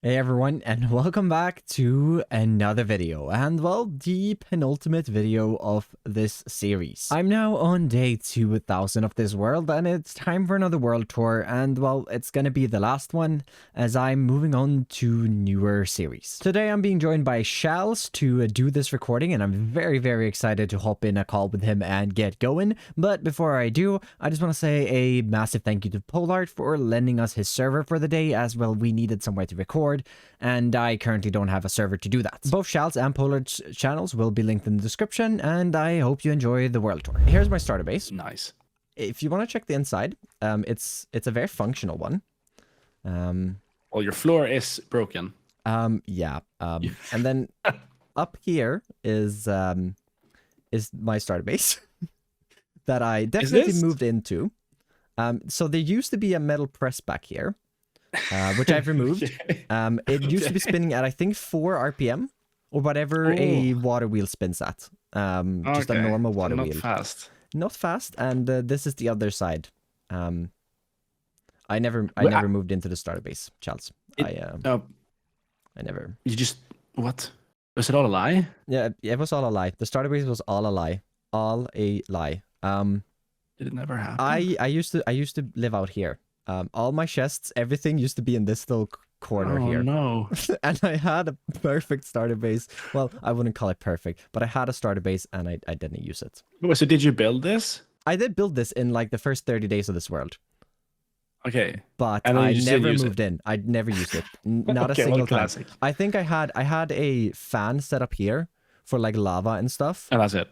Hey everyone, and welcome back to another video, and well, the penultimate video of this series. I'm now on day 2000 of this world, and it's time for another world tour, and well, it's gonna be the last one, as I'm moving on to newer series. Today I'm being joined by Shalz to do this recording, and I'm very excited to hop in a call with him and get going. But before I do, I just want to say a massive thank you to Pollard for lending us his server for the day, as well we needed somewhere to record, and I currently don't have a server to do that. Both Shalz and Pollard's channels will be linked in the description, and I hope you enjoy the world tour. Here's my starter base. Nice. If you want to check the inside, it's a very functional one. Well, your floor is broken. Yeah. And then up here is my starter base that I definitely moved into. So there used to be a metal press back here, which I've removed. It used to be spinning at, I think, 4 RPM, or whatever a water wheel spins at. Just a normal water wheel. Not fast. Not fast, and this is the other side. I never moved into the starter base, Charles. I never. You just what? Was it all a lie? Yeah, it was all a lie. The starter base was all a lie. All a lie. Did it never happen? I used to live out here. All my chests, everything used to be in this little corner here. Oh no! And I had a perfect starter base. Well, I wouldn't call it perfect, but I had a starter base and I didn't use it. Wait, so did you build this? I did build this in like the first 30 days of this world. Okay. But I never moved in. I never used it. Not a single time. I think I had a fan set up here for like lava and stuff. And that's it.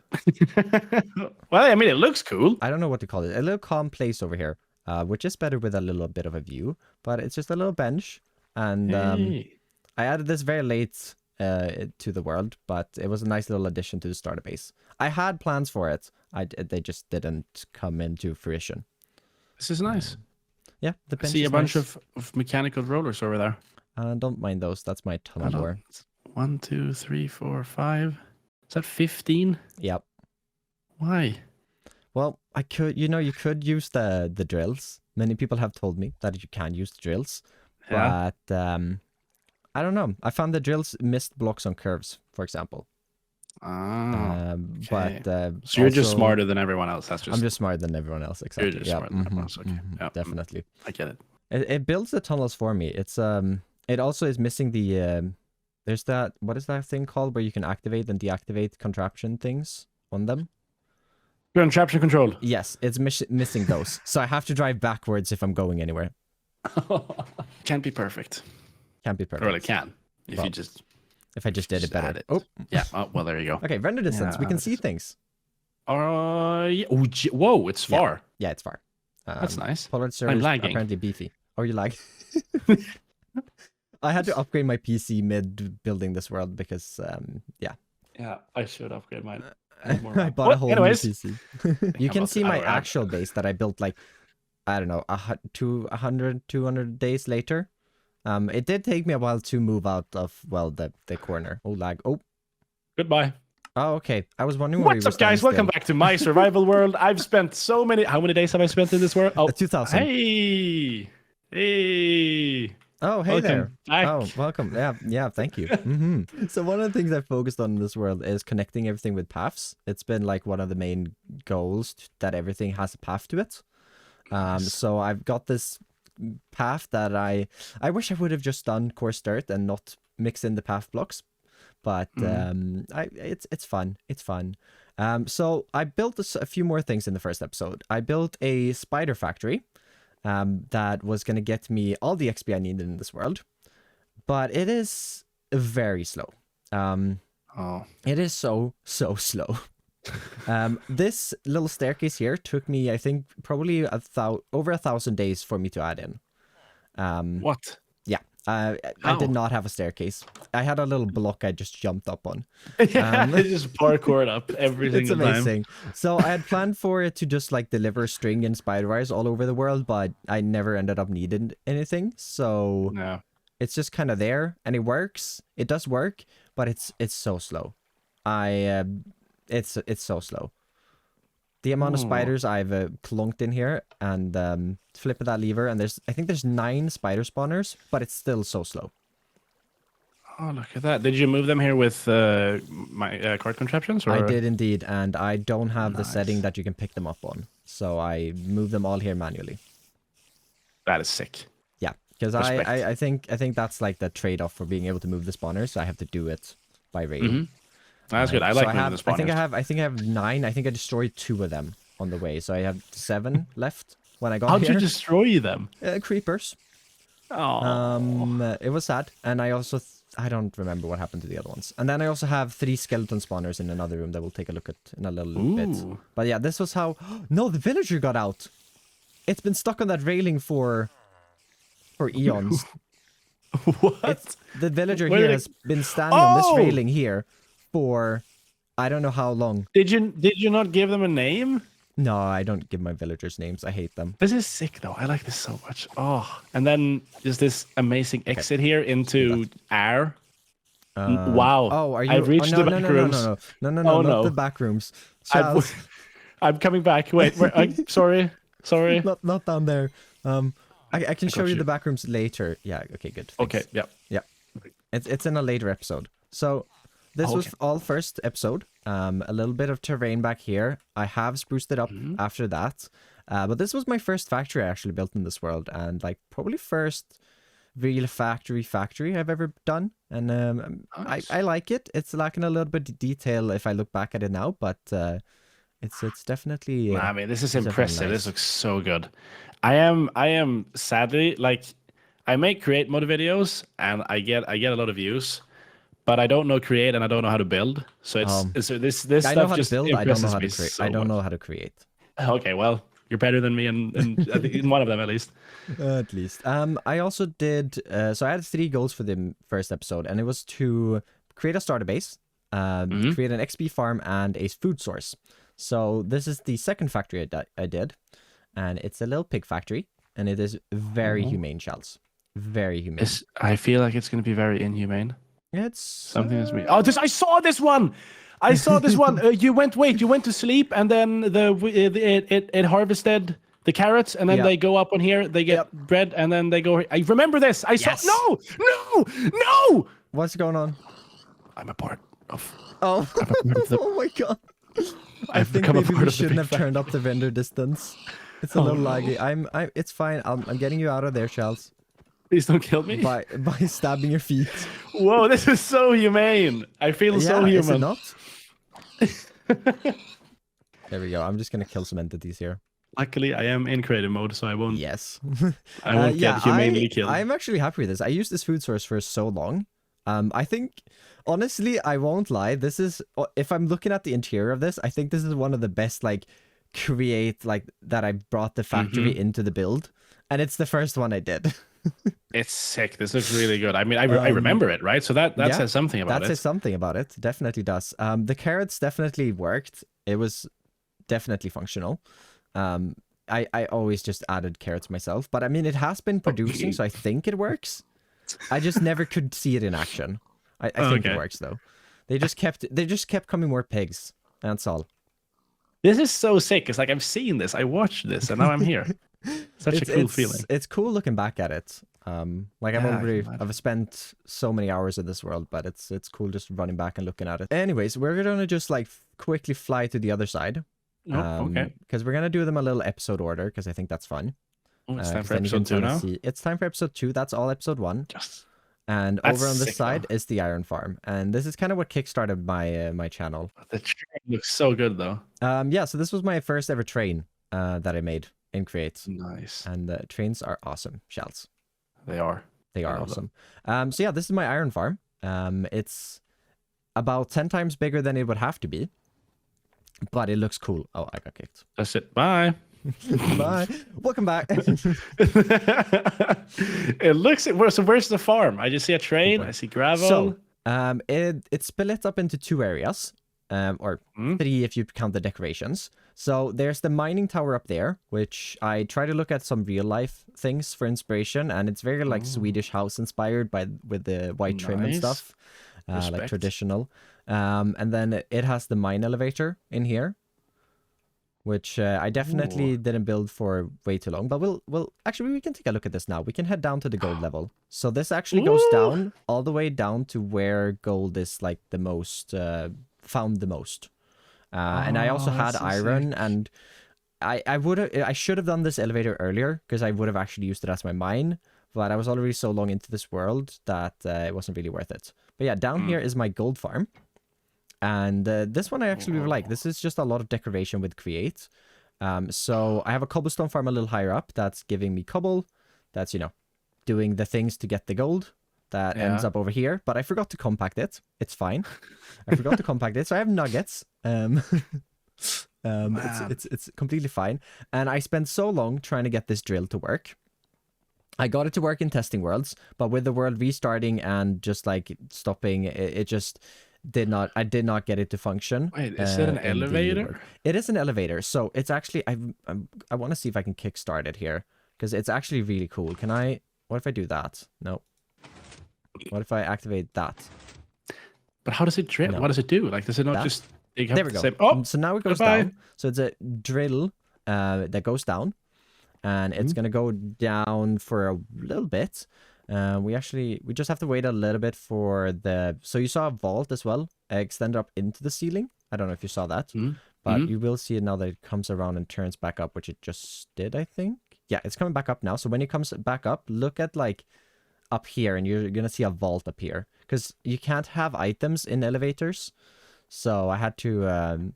Well, I mean, it looks cool. I don't know what to call it. A little calm place over here, which is better with a little bit of a view. But it's just a little bench. And I added this very late to the world, but it was a nice little addition to the starter base. I had plans for it. They just didn't come into fruition. This is nice. Yeah, the bench. I see a bunch nice. of mechanical rollers over there. Don't mind those. That's my tunnel door. 1, 2, 3, 4, 5. Is that 15? Yep. Why? Well, you could use the drills. Many people have told me that you can use the drills. Yeah. But I don't know. I found the drills missed blocks on curves, for example. Okay. But so you're just smarter than everyone else. I'm just smarter than everyone else. Exactly. You're just smarter than everyone else. Okay. Yeah. Definitely. I get it. It builds the tunnels for me. It's It also is missing the there's that, what is that thing called where you can activate and deactivate contraption things on them? Contraption control. Yes, it's missing those. So I have to drive backwards if I'm going anywhere. Can't be perfect. Can't be perfect. Or it can if you just. If I just did it better. Oh, yeah. Oh, well, there you go. Okay, render distance. We can see things. Yeah. Oh, whoa, it's far. Yeah, it's far. That's nice. Pollard server is apparently beefy. Oh, you lag? I had to upgrade my PC mid building this world because, yeah. Yeah, I should upgrade mine. I bought a whole new PC. You can see my actual base that I built like, I don't know, 200 days later. It did take me a while to move out of, well, the corner. Oh, lag. Oh. Goodbye. Oh, okay. I was wondering what's up, guys? Welcome back to my survival world. I've spent so many... How many days have I spent in this world? Oh, 2000. Hey! Hey! Oh, hey there. Back. Oh, welcome. Yeah, thank you. So one of the things I focused on in this world is connecting everything with paths. It's been like one of the main goals that everything has a path to it. So I've got this path that I wish I would have just done coarse dirt and not mix in the path blocks, but it's fun. It's fun. So I built a few more things in the first episode. I built a spider factory that was going to get me all the XP I needed in this world, but it is very slow. It is so slow. This little staircase here took me, I think, probably over 1,000 days for me to add in. What? Yeah. I did not have a staircase. I had a little block I just jumped up on. I just parkoured up every single time. It's amazing. So I had planned for it to just like deliver string and spider wires all over the world, but I never ended up needing anything. So no. It's just kind of there, and it works. It does work, but it's so slow. It's so slow. The amount of spiders I've clunked in here and flipping that lever, and I think there's 9 spider spawners, but it's still so slow. Oh, look at that. Did you move them here with my card contraptions? Or? I did indeed, and I don't have the setting Nice. that you can pick them up on. So I moved them all here manually. That is sick. Yeah, because Respect. I think that's like the trade-off for being able to move the spawners. So I have to do it by rail. That's good. I So like moving the spawners. I think I have 9. I think I destroyed 2 of them on the way. So I have 7 left when I got How'd here. you destroy them? Creepers. Oh. It was sad, and I also I don't remember what happened to the other ones. And then I also have 3 skeleton spawners in another room that we'll take a look at in a little bit. But yeah, this was how. No, the villager got out. It's been stuck on that railing for eons. What? The villager Where here did has been standing on this Oh! railing here for I don't know how long. Did you not give them a name? No, I don't give my villagers names. I hate them. This is sick though. I like this so much. Oh, and then there's this amazing exit here into air. Wow. Oh, are you? I've reached no, the no, back no, rooms. no, Oh, not no. the back rooms. I'm, Shalz, I'm coming back. Wait, sorry. not down there. I can show got you you. the back rooms later. Yeah. Okay. Good. Thanks. Okay, yeah. Yeah. It's in a later episode. So this was all first episode. A little bit of terrain back here. I have spruced it up after that. But this was my first factory I actually built in this world, and like probably first real factory I've ever done. And Nice. I like it. It's lacking a little bit of detail if I look back at it now, but it's definitely. I mean, this is definitely impressive. nice. This looks so good. I am sadly like I make create mode videos and I get a lot of views, but I don't know create and I don't know how to build. So so this I stuff know how to just build. I don't know impresses how me to create. so I don't much. know how to create. Okay, well, you're better than me in one of them at least. At least. I also did. So I had 3 goals for the first episode, and it was to create a starter base, create an XP farm, and a food source. So this is the second factory I did, and it's a little pig factory, and it is very humane, Shalz. Very humane. I feel like it's going to be very inhumane. It's Something is me. Oh, I saw this one. I saw this one. You went to sleep, and then it harvested the carrots, and then Yeah. they go up on here. They get bread, and then they go. I remember this. I saw. Yes. No. What's going on? I'm a part of. Oh, the- oh my god! I I've think become a maybe part we of the shouldn't big have turned up the render distance. It's a little laggy. It's fine. I'm getting you out of there, Shells. Please don't kill me. By stabbing your feet. Whoa, this is so humane. I feel so Yeah, is it human. not? There we go. I'm just gonna kill some entities here. Luckily, I am in creative mode, so I won't. Yes. I won't get humanely killed. I'm actually happy with this. I used this food source for so long. I think, honestly, I won't lie. This is, if I'm looking at the interior of this, I think this is one of the best, like, that I brought the factory into the build. And it's the first one I did. It's sick. This looks really good. I mean, I remember it, right? So that yeah, says something about that it. says something about it. Definitely does. The carrots definitely worked. It was definitely functional. I always just added carrots myself, but I mean, it has been producing, so I think it works. I just never could see it in action. I think it works though. They just kept coming more pigs. That's all. This is so sick. It's like I've seen this, I watched this, and now I'm here. Such a cool feeling. It's cool looking back at it. Like I've spent so many hours in this world, but it's cool just running back and looking at it. Anyways, we're gonna just like quickly fly to the other side. Okay. Because we're gonna do them a little episode order, because I think that's fun. Oh, it's time 'cause for then you can episode 2 now. It's time for episode 2. That's all episode 1. Just And That's over on this sick, side though. is the iron farm, and this is kind of what kickstarted my my channel. the train looks so good though. Yeah, so this was my first ever train that I made in Create, Nice. and the trains are awesome, Shells. They are. They I are love awesome. So yeah, this is my iron farm. It's about 10 times bigger than it would have to be, but it looks cool. Oh, I got kicked. That's it. Bye. Bye. Welcome back. It looks. So where's the farm? I just see a train. I see gravel. So, it's split up into 2 areas, or 3 if you count the decorations. So there's the mining tower up there, which I try to look at some real life things for inspiration, and it's very like Swedish house inspired with the white trim and Nice. stuff, like Respect. traditional. And then it has the mine elevator in here, which I definitely didn't build for way too long. But we'll actually we can take a look at this now. We can head down to the gold level. So this actually goes down all the way down to where gold is like the most found the most. And I also had iron, and I should have done this elevator earlier because I would have actually used it as my mine. But I was already so long into this world that it wasn't really worth it. But yeah, down here is my gold farm. And this one I actually really like. This is just a lot of decoration with create. So I have a cobblestone farm a little higher up that's giving me cobble. That's, you know, doing the things to get the gold. That ends up over here. But I forgot to compact it. It's fine. I forgot to compact it. So I have nuggets. It's completely fine. And I spent so long trying to get this drill to work. I got it to work in testing worlds, but with the world restarting and just like stopping, it just I did not get it to function. Wait, is it an elevator? It is an elevator. So it's actually, I want to see if I can kickstart it here because it's actually really cool. What if I do that? No. What if I activate that? But how does it drill? No. What does it do? Like, does it not just... There we go. So now it goes down. So it's a drill that goes down. And it's going to go down for a little bit. We just have to wait a little bit for so you saw a vault as well, extend up into the ceiling. I don't know if you saw that, but you will see it now that it comes around and turns back up, which it just did, I think. Yeah, it's coming back up now. So when it comes back up, look at like up here and you're going to see a vault appear because you can't have items in elevators. So I had to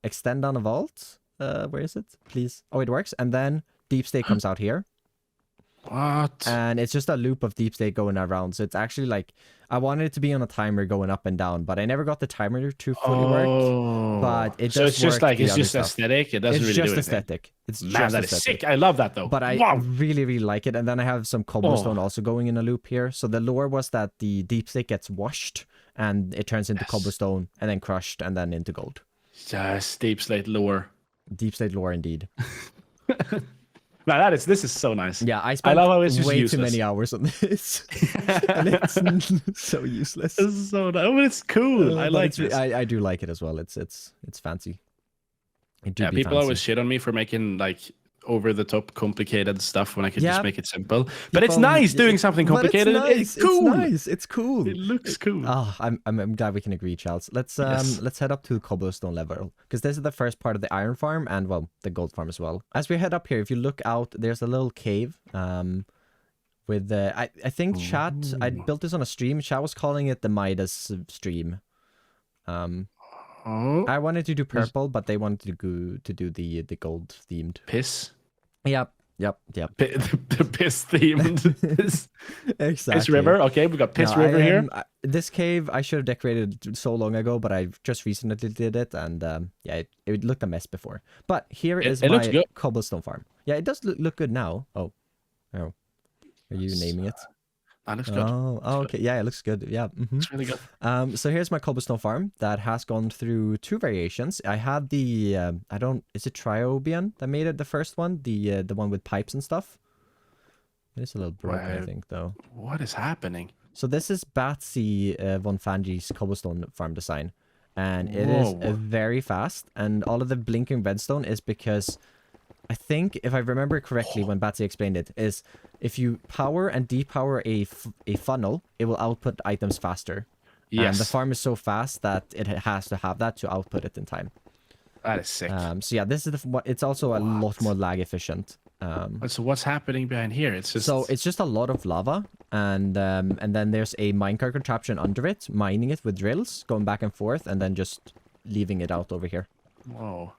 extend on a vault. Where is it? Please. Oh, it works. And then deep state comes out here. What? And it's just a loop of deep state going around. So it's actually like, I wanted it to be on a timer going up and down, but I never got the timer to fully work. But it does So it's just work like, it's just aesthetic. It doesn't really do anything. It's just aesthetic. It's Man, just that aesthetic. is sick. I love that though. But I really, really like it. And then I have some cobblestone also going in a loop here. So the lore was that the deep state gets washed and it turns into cobblestone and then crushed and then into gold. Yes, deep slate lore. Deep state lore indeed. Now this is so nice. Yeah, I spent love how it's just way useless. too many hours on this, and it's so useless. It's so nice. Oh, but it's cool. I like it. I do like it as well. It's fancy. People always shit on me for making like over the top complicated stuff when I could just make it simple. But it's nice doing something complicated. It's cool. It's nice. It's cool. It looks cool. I'm glad we can agree, Shalz. Let's head up to the cobblestone level because this is the first part of the iron farm and well the gold farm as well. As we head up here, if you look out, there's a little cave. With the I think chat. I built this on a stream. Chat was calling it the Midas stream. I wanted to do purple, but they wanted to do the gold themed. Piss? Yep. The piss themed. Exactly. Piss river. Okay, we got piss river here. This cave I should have decorated so long ago, but I just recently did it, and it looked a mess before. But here is my cobblestone farm. Yeah, it does look good now. Oh. Are you naming it? That looks good. Oh, okay. Yeah, it looks good. Yeah. It's really good. So here's my cobblestone farm that has gone through two variations. I had the is it Triobian that made it the first one? The one with pipes and stuff. It is a little broken, I think, though. What is happening? So this is Batsy von Fangi's cobblestone farm design. And it is very fast. And all of the blinking redstone is because I think, if I remember correctly, when Batsy explained it, is if you power and depower a funnel, it will output items faster. Yes. And the farm is so fast that it has to have that to output it in time. That is sick. So yeah, this is it's also a lot more lag efficient. So what's happening behind here? It's just a lot of lava, and then there's a minecart contraption under it, mining it with drills, going back and forth, and then just leaving it out over here. Whoa.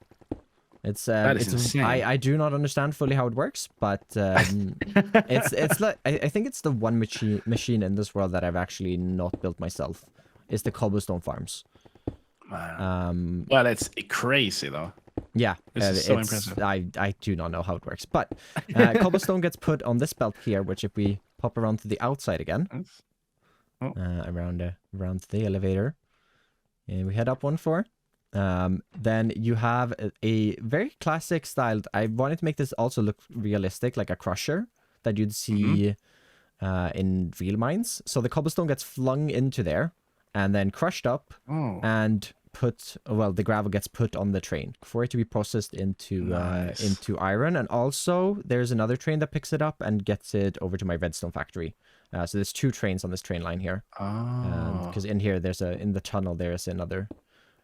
It's insane. I do not understand fully how it works, but it's like I think it's the one machine in this world that I've actually not built myself. Is the cobblestone farms. Well, it's crazy though. Yeah, it's so impressive. I do not know how it works, but cobblestone gets put on this belt here, which if we pop around to the outside again, around the elevator, and we head up one floor. Then you have a very classic styled. I wanted to make this also look realistic, like a crusher that you'd see in real mines. So the cobblestone gets flung into there and then crushed up and the gravel gets put on the train for it to be processed into Nice. into iron. And also there's another train that picks it up and gets it over to my redstone factory. So there's 2 trains on this train line here. Oh. Because in here in the tunnel there's another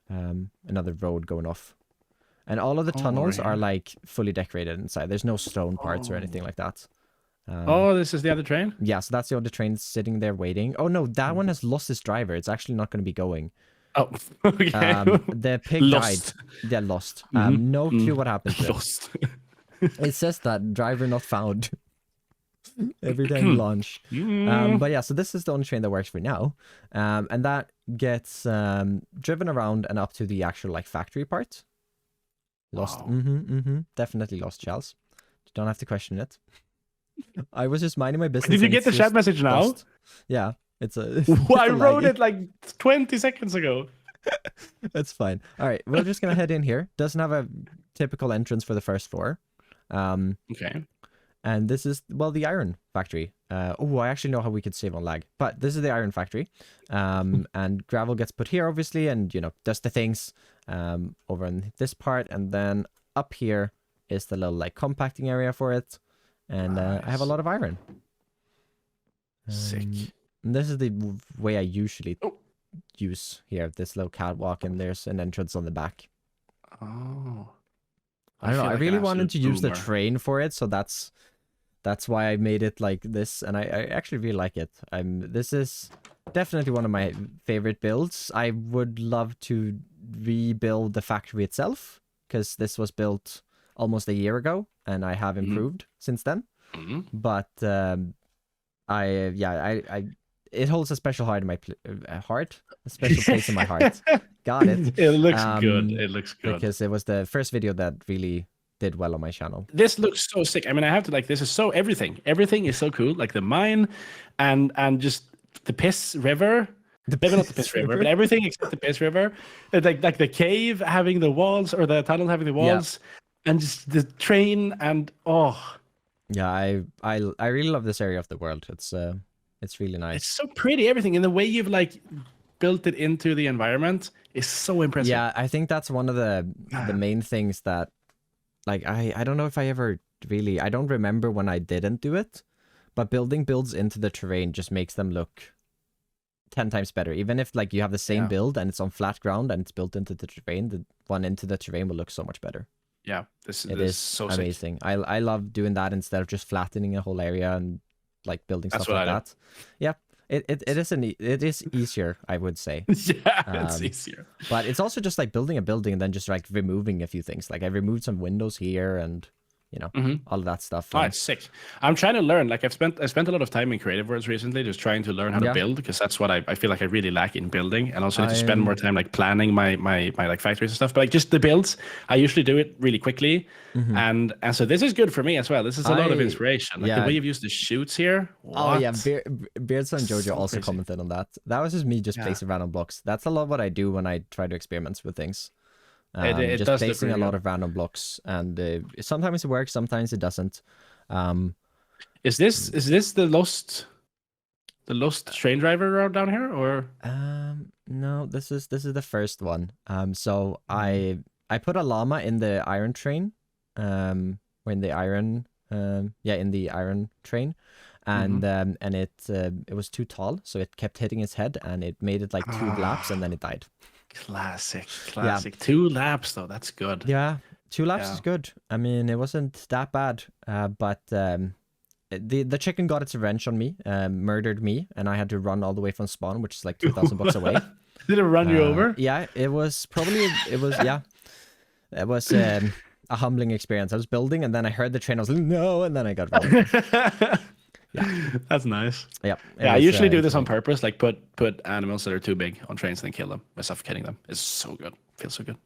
road going off. And all of the tunnels are like fully decorated inside. There's no stone parts or anything like that. This is the other train? Yeah, so that's the other train sitting there waiting. Oh no, that one has lost its driver. It's actually not going to be going. Oh, okay. The pig Lost. died. Yeah, lost. No clue what happened to it. Lost. It says that driver not found. Every time launch. But yeah, so this is the only train that works for now. And that gets driven around and up to the actual like factory part. Lost. Wow. Definitely lost, Shalz. You don't have to question it. I was just minding my business. Did you get the chat message now? Lost. Yeah, it's a. I wrote it like 20 seconds ago. That's fine. All right, we're just gonna head in here. Doesn't have a typical entrance for the first floor. Okay. And this is, well, the iron factory. I actually know how we could save on lag. But this is the iron factory. And gravel gets put here, obviously, and, does the things over in this part. And then up here is the little, like, compacting area for it. And Nice. I have a lot of iron. Sick. And this is the way I usually use here, this little catwalk, and there's an entrance on the back. Oh. I don't know. feel I like really an wanted to absolute use the boomer. train for it, so that's why I made it like this, and I actually really like it. This is definitely one of my favorite builds. I would love to rebuild the factory itself, because this was built almost a year ago, and I have improved since then. Mhm. But it holds a special heart in my a special place in my heart. Got it. It looks good. It looks good. Because it was the first video that really did well on my channel. This looks so sick. I mean, I have to this is so everything. Everything is so cool. Like the mine and just the piss river. Maybe not the piss river, but everything except the piss river. Like the cave having the walls, or the tunnel having the walls, and just the train and Yeah, I really love this area of the world. It's really nice. it's so pretty. Everything in the way you've built it into the environment is so impressive. Yeah, I think that's one of the main things that, like, I don't know if I ever really, I don't remember when I didn't do it, but building builds into the terrain just makes them look 10 times better. Even if like you have the same build and it's on flat ground and it's built into the terrain, the one into the terrain will look so much better. Yeah, this It is so amazing. sick. I love doing that instead of just flattening a whole area and like building That's stuff what like I do. that. Yeah, it is easier, I would say. Yeah, it's easier. But it's also just like building a building and then just like removing a few things. Like I removed some windows here and all of that stuff. Oh, it's sick. I'm trying to learn. Like I spent a lot of time in creative worlds recently, just trying to learn how to build, because that's what I feel like I really lack in building, and also need to spend more time like planning my like factories and stuff. But like just the builds, I usually do it really quickly, and so this is good for me as well. This is a lot of inspiration. Like the way you've used the shoots here. Oh yeah, What? Beards and Jojo So also crazy. commented on that. That was just me just placing random blocks. That's a lot what I do when I try to experiment with things. It Just does look placing a really lot good. of random blocks, and sometimes it works, sometimes it doesn't. Is this the lost train driver route down here, or? No, this is the first one. So I put a llama in the iron train, or in the iron, in the iron train, and it was too tall, so it kept hitting its head, and it made it like 2 laps, and then it died. Classic. 2 laps though. That's good. Yeah, 2 laps Yeah. is good. I mean, it wasn't that bad, but the chicken got its revenge on me, murdered me, and I had to run all the way from spawn, which is like 2,000 bucks away. Did it run you over? Yeah, it was a humbling experience. I was building, and then I heard the train. I was like, no, and then I got run over. That's nice. Yeah, Yeah, I usually do this on purpose, like put animals that are too big on trains and then kill them by suffocating them. It's so good. Feels so good.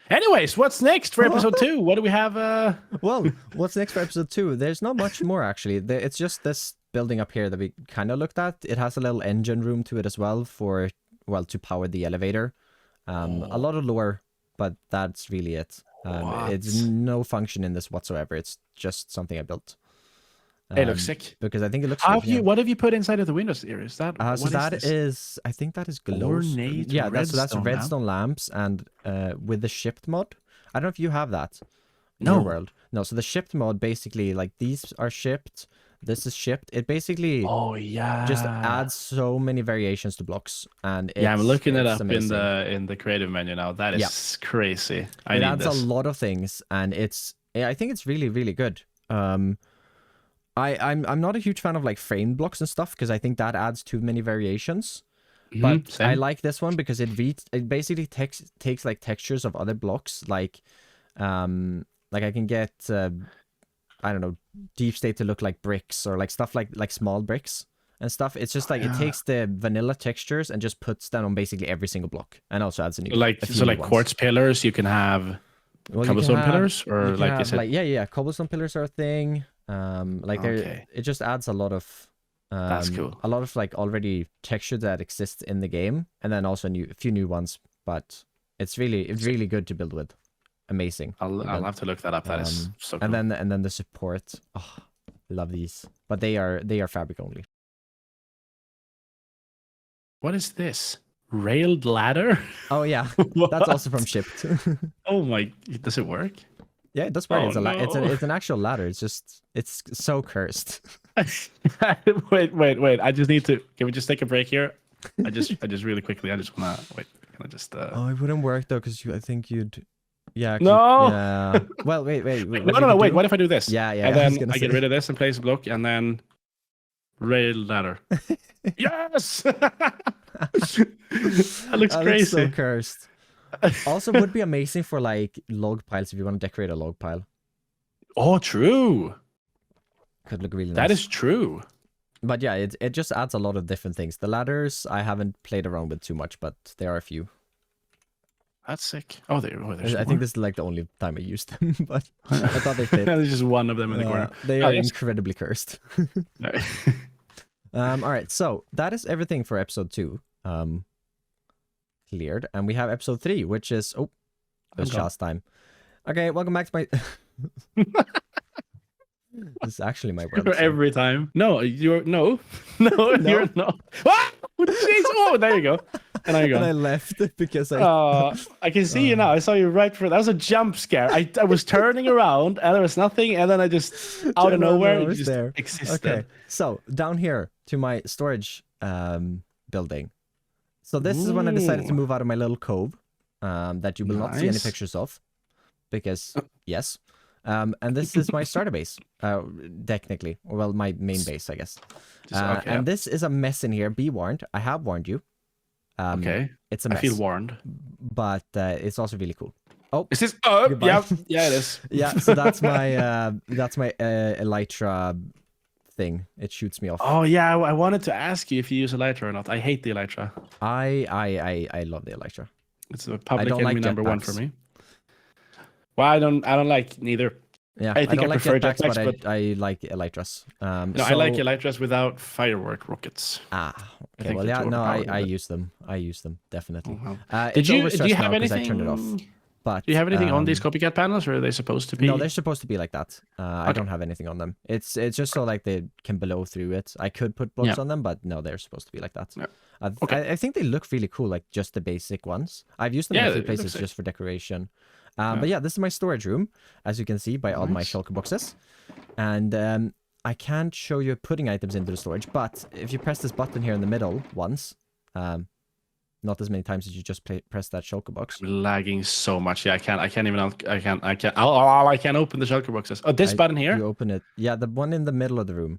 Anyways, what's next for episode 2? What do we have? Well, what's next for episode 2? There's not much more, actually. It's just this building up here that we kind of looked at. It has a little engine room to it as well to power the elevator. A lot of lore, but that's really it. It's no function in this whatsoever. It's just something I built. It looks sick. Because I think it looks. What have you put inside of the windows here? Is that so that is I think that is glow. Yeah, that's redstone lamps, and with the shipped mod. I don't know if you have that in your world. No, so the shipped mod basically, like, these are shipped. This is shipped. It basically just adds so many variations to blocks, and I'm looking it up amazing. in the creative menu now. That is crazy. It adds a lot of things, and I think it's really, really good. I'm not a huge fan of like framed blocks and stuff because I think that adds too many variations. But same. I like this one because it basically takes like textures of other blocks, like I can get I don't know, deep state to look like bricks, or like stuff like small bricks and stuff. It's just like it takes the vanilla textures and just puts them on basically every single block, and also adds a new quartz pillars. You can have cobblestone pillars, or cobblestone pillars are a thing. It just adds a lot of that's cool. A lot of like already texture that exists in the game, and then also a few new ones. But it's really good to build with. Amazing. I'll have to look that up. That is so cool. And then the support. Oh, love these. But they are fabric only. What is this? Railed ladder? Oh yeah, that's also from Shipped. Oh my! Does it work? Yeah, it does work. It's an actual ladder. It's so cursed. Wait. I just need to. Can we just take a break here? I just really quickly. I just wanna wait. Can I just? Oh, it wouldn't work though, because I think you'd. Yeah. No. Yeah. Well, wait. No. Wait. What if I do this? Yeah. And then I get rid of this and place a block, and then rail ladder. Yes. That looks crazy. Looks so cursed. Also, would be amazing for like log piles if you want to decorate a log pile. Oh, true. Could look really nice. That is true. But yeah, it just adds a lot of different things. The ladders I haven't played around with too much, but there are a few. That's sick. Oh, there's I think this is like the only time I used them, but I thought they fit. There's just one of them in the corner. They are incredibly cursed. All right, so that is everything for episode 2. Cleared, and we have episode 3, which is it's Shalz time. Okay, welcome back to my. This is actually my world. Every time. No, you're no, you're not. Ah! Jeez! Oh, there you go. And there you go. And I left because I can see you now. I saw you right for that was a jump scare. I was turning around and there was nothing, and then I just out of nowhere it just existed. Okay, so down here to my storage building. So this is when I decided to move out of my little cove that you will not see any pictures of, because yes. And this is my starter base, technically. Well, my main base, I guess. And this is a mess in here. Be warned. I have warned you. Okay. It's a mess. I feel warned. But it's also really cool. Oh, is this? Oh, yeah, it is. Yeah. So that's my elytra thing. It shoots me off. Oh yeah, I wanted to ask you if you use elytra or not. I hate the elytra. I love the elytra. It's a public enemy number 1 for me. Well, I don't like neither. Yeah, I think I like prefer jetpacks, but I like elytras. I like elytras without firework rockets. Okay. Well, yeah, no, I use them. I use them definitely. Do you have anything? I turned it off. But do you have anything on these copycat panels, or are they supposed to be? No, they're supposed to be like that. I don't have anything on them. It's just so like they can blow through it. I could put blocks on them, but no, they're supposed to be like that. Yeah. I think they look really cool, like just the basic ones. I've used them in a few places just for decoration. But yeah, this is my storage room, as you can see by all my shulker boxes. And I can't show you putting items into the storage, but if you press this button here in the middle once, not as many times as you just press that shulker box. I'm lagging so much. Yeah, I can't open the shulker boxes. Oh, this button here? You open it. Yeah, the one in the middle of the room.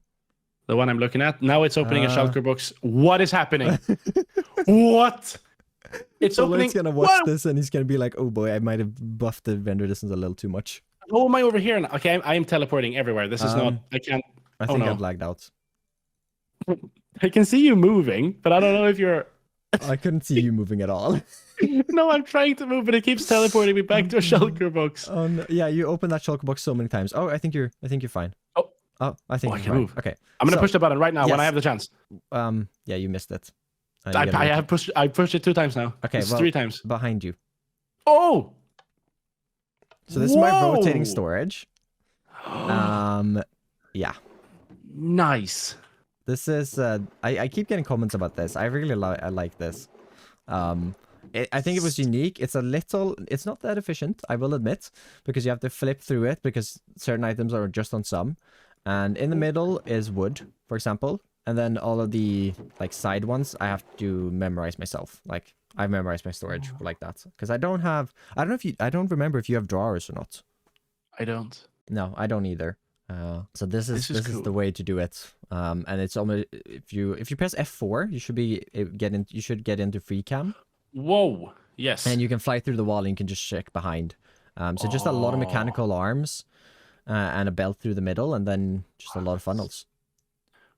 The one I'm looking at? Now it's opening a shulker box. What is happening? What? It's opening. He's gonna watch this and he's gonna be like, "Oh boy, I might have buffed the render distance a little too much." Oh, am I over here now? Okay, I am teleporting everywhere. This is not. I can't. I think I've lagged out. I can see you moving, but I don't know if you're. I couldn't see you moving at all. No, I'm trying to move, but it keeps teleporting me back to a shulker box. Oh no. Yeah, you open that shulker box so many times. Oh, I think you're fine. I think I can move. Okay, I'm gonna push the button right now when I have the chance. Yeah, you missed it. I pushed it 2 times now. Okay, well, 3 times. Behind you. Oh! So this is my rotating storage. Yeah. Nice. This is I keep getting comments about this. I really like this. I think it was unique. It's not that efficient, I will admit, because you have to flip through it because certain items are just on some. And in the middle is wood, for example. And then all of the like side ones I have to memorize myself. Like I've memorized my storage like that. Because I don't remember if you have drawers or not. I don't. No, I don't either. So this is cool. the way to do it. And it's almost if you press F4, you should get into free cam. Whoa. Yes. And you can fly through the wall and you can just check behind. So just a lot of mechanical arms and a belt through the middle, and then just a lot of funnels.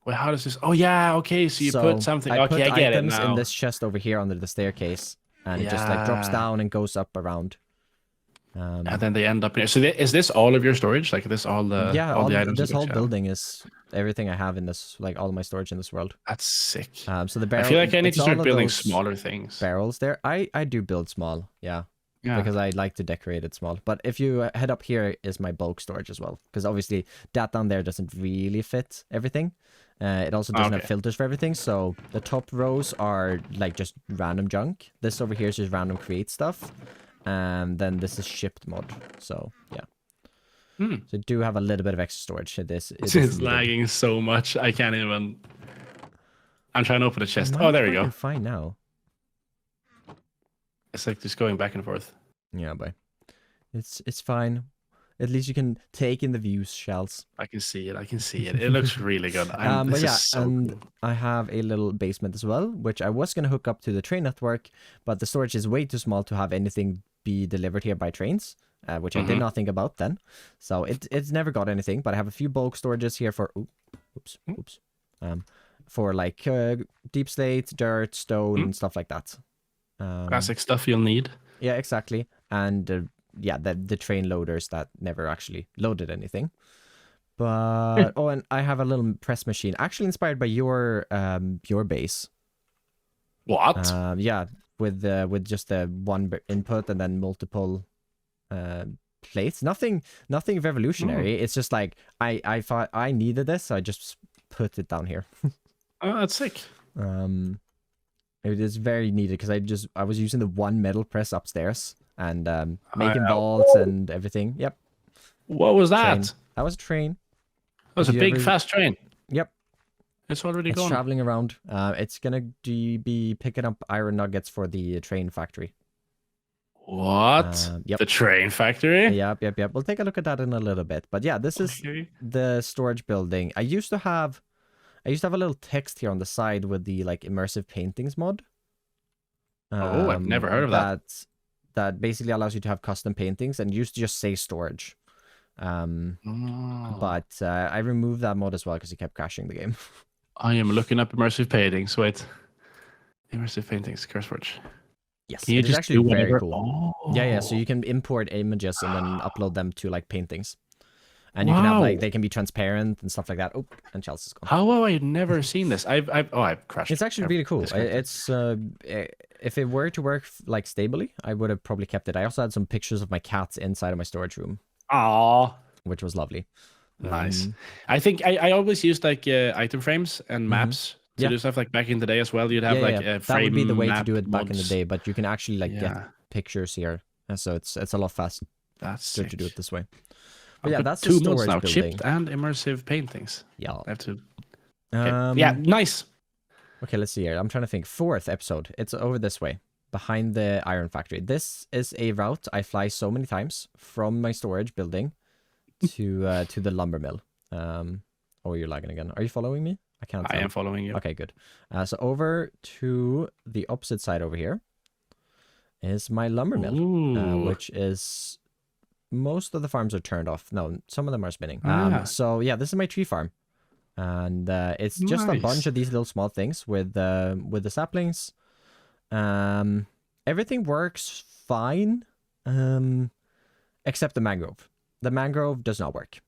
Well, how does this? Oh yeah, okay. So you put something. I get it now. In this chest over here under the staircase, and it just like drops down and goes up around. And then they end up here. So is this all of your storage? Like this all the all the items? This whole building is everything I have in this, like all of my storage in this world. That's sick. So the barrel. I feel like I need to start building smaller things. Barrels there. I do build small. Yeah. Because I like to decorate it small. But if you head up here is my bulk storage as well. Because obviously that down there doesn't really fit everything. It also doesn't have filters for everything. So the top rows are like just random junk. This over here is just random create stuff. And then this is shipped mod. So yeah. So I do have a little bit of extra storage. It's lagging so much. I can't even. I'm trying to open the chest. Oh, there we go. Fine now. It's like just going back and forth. Yeah, but it's fine. At least you can take in the views, Shalz. I can see it. It looks really good. But yeah, cool. I have a little basement as well, which I was gonna hook up to the train network, but the storage is way too small to have anything be delivered here by trains, which I did not think about then. So it's never got anything, but I have a few bulk storages here for for like deep slate, dirt, stone, and stuff like that. Classic stuff you'll need. Yeah, exactly. And yeah, the train loaders that never actually loaded anything. But and I have a little press machine, actually inspired by your base. What? Yeah, with just the one input and then multiple plates. Nothing revolutionary. It's just like I thought I needed this, so I just put it down here. Oh, that's sick. It is very needed because I was using the one metal press upstairs and making vaults and everything. Yep. What was that? Train. That was a train. That was a big fast train. Yep. It's already gone. It's traveling around. It's gonna be picking up iron nuggets for the train factory. What? Yep. The train factory? Yep. We'll take a look at that in a little bit. But yeah, this is the storage building. I used to have a little text here on the side with the like immersive paintings mod. I've never heard of that. That basically allows you to have custom paintings and used to just say storage. But I removed that mod as well because it kept crashing the game. I am looking up immersive paintings. Wait. Immersive paintings, CurseForge. Yes, it's actually very cool. Oh. Yeah, so you can import images and then upload them to like paintings. And you can have like, they can be transparent and stuff like that. Oh, and Shalz is gone. How have I never seen this? I've crashed. It's actually really cool. It's if it were to work like stably, I would have probably kept it. I also had some pictures of my cats inside of my storage room. Aww. Which was lovely. Nice. I think I always used like item frames and maps to do stuff like back in the day as well. You'd have a frame. That would be the way to do it back in the day, but you can actually like get pictures here. And so it's a lot faster. That's good to do it this way. But yeah, that's two mods now: chipped and immersive paintings. Yeah, I have to. Okay. Yeah, nice. Okay, let's see here. I'm trying to think. 4th episode. It's over this way, behind the iron factory. This is a route I fly so many times from my storage building to the lumber mill. Oh, you're lagging again. Are you following me? I can't. I am following you. Okay, good. So over to the opposite side over here is my lumber mill, which is. Most of the farms are turned off. No, some of them are spinning. So yeah, this is my tree farm, and it's just a bunch of these little small things with the saplings. Everything works fine, except the mangrove. The mangrove does not work.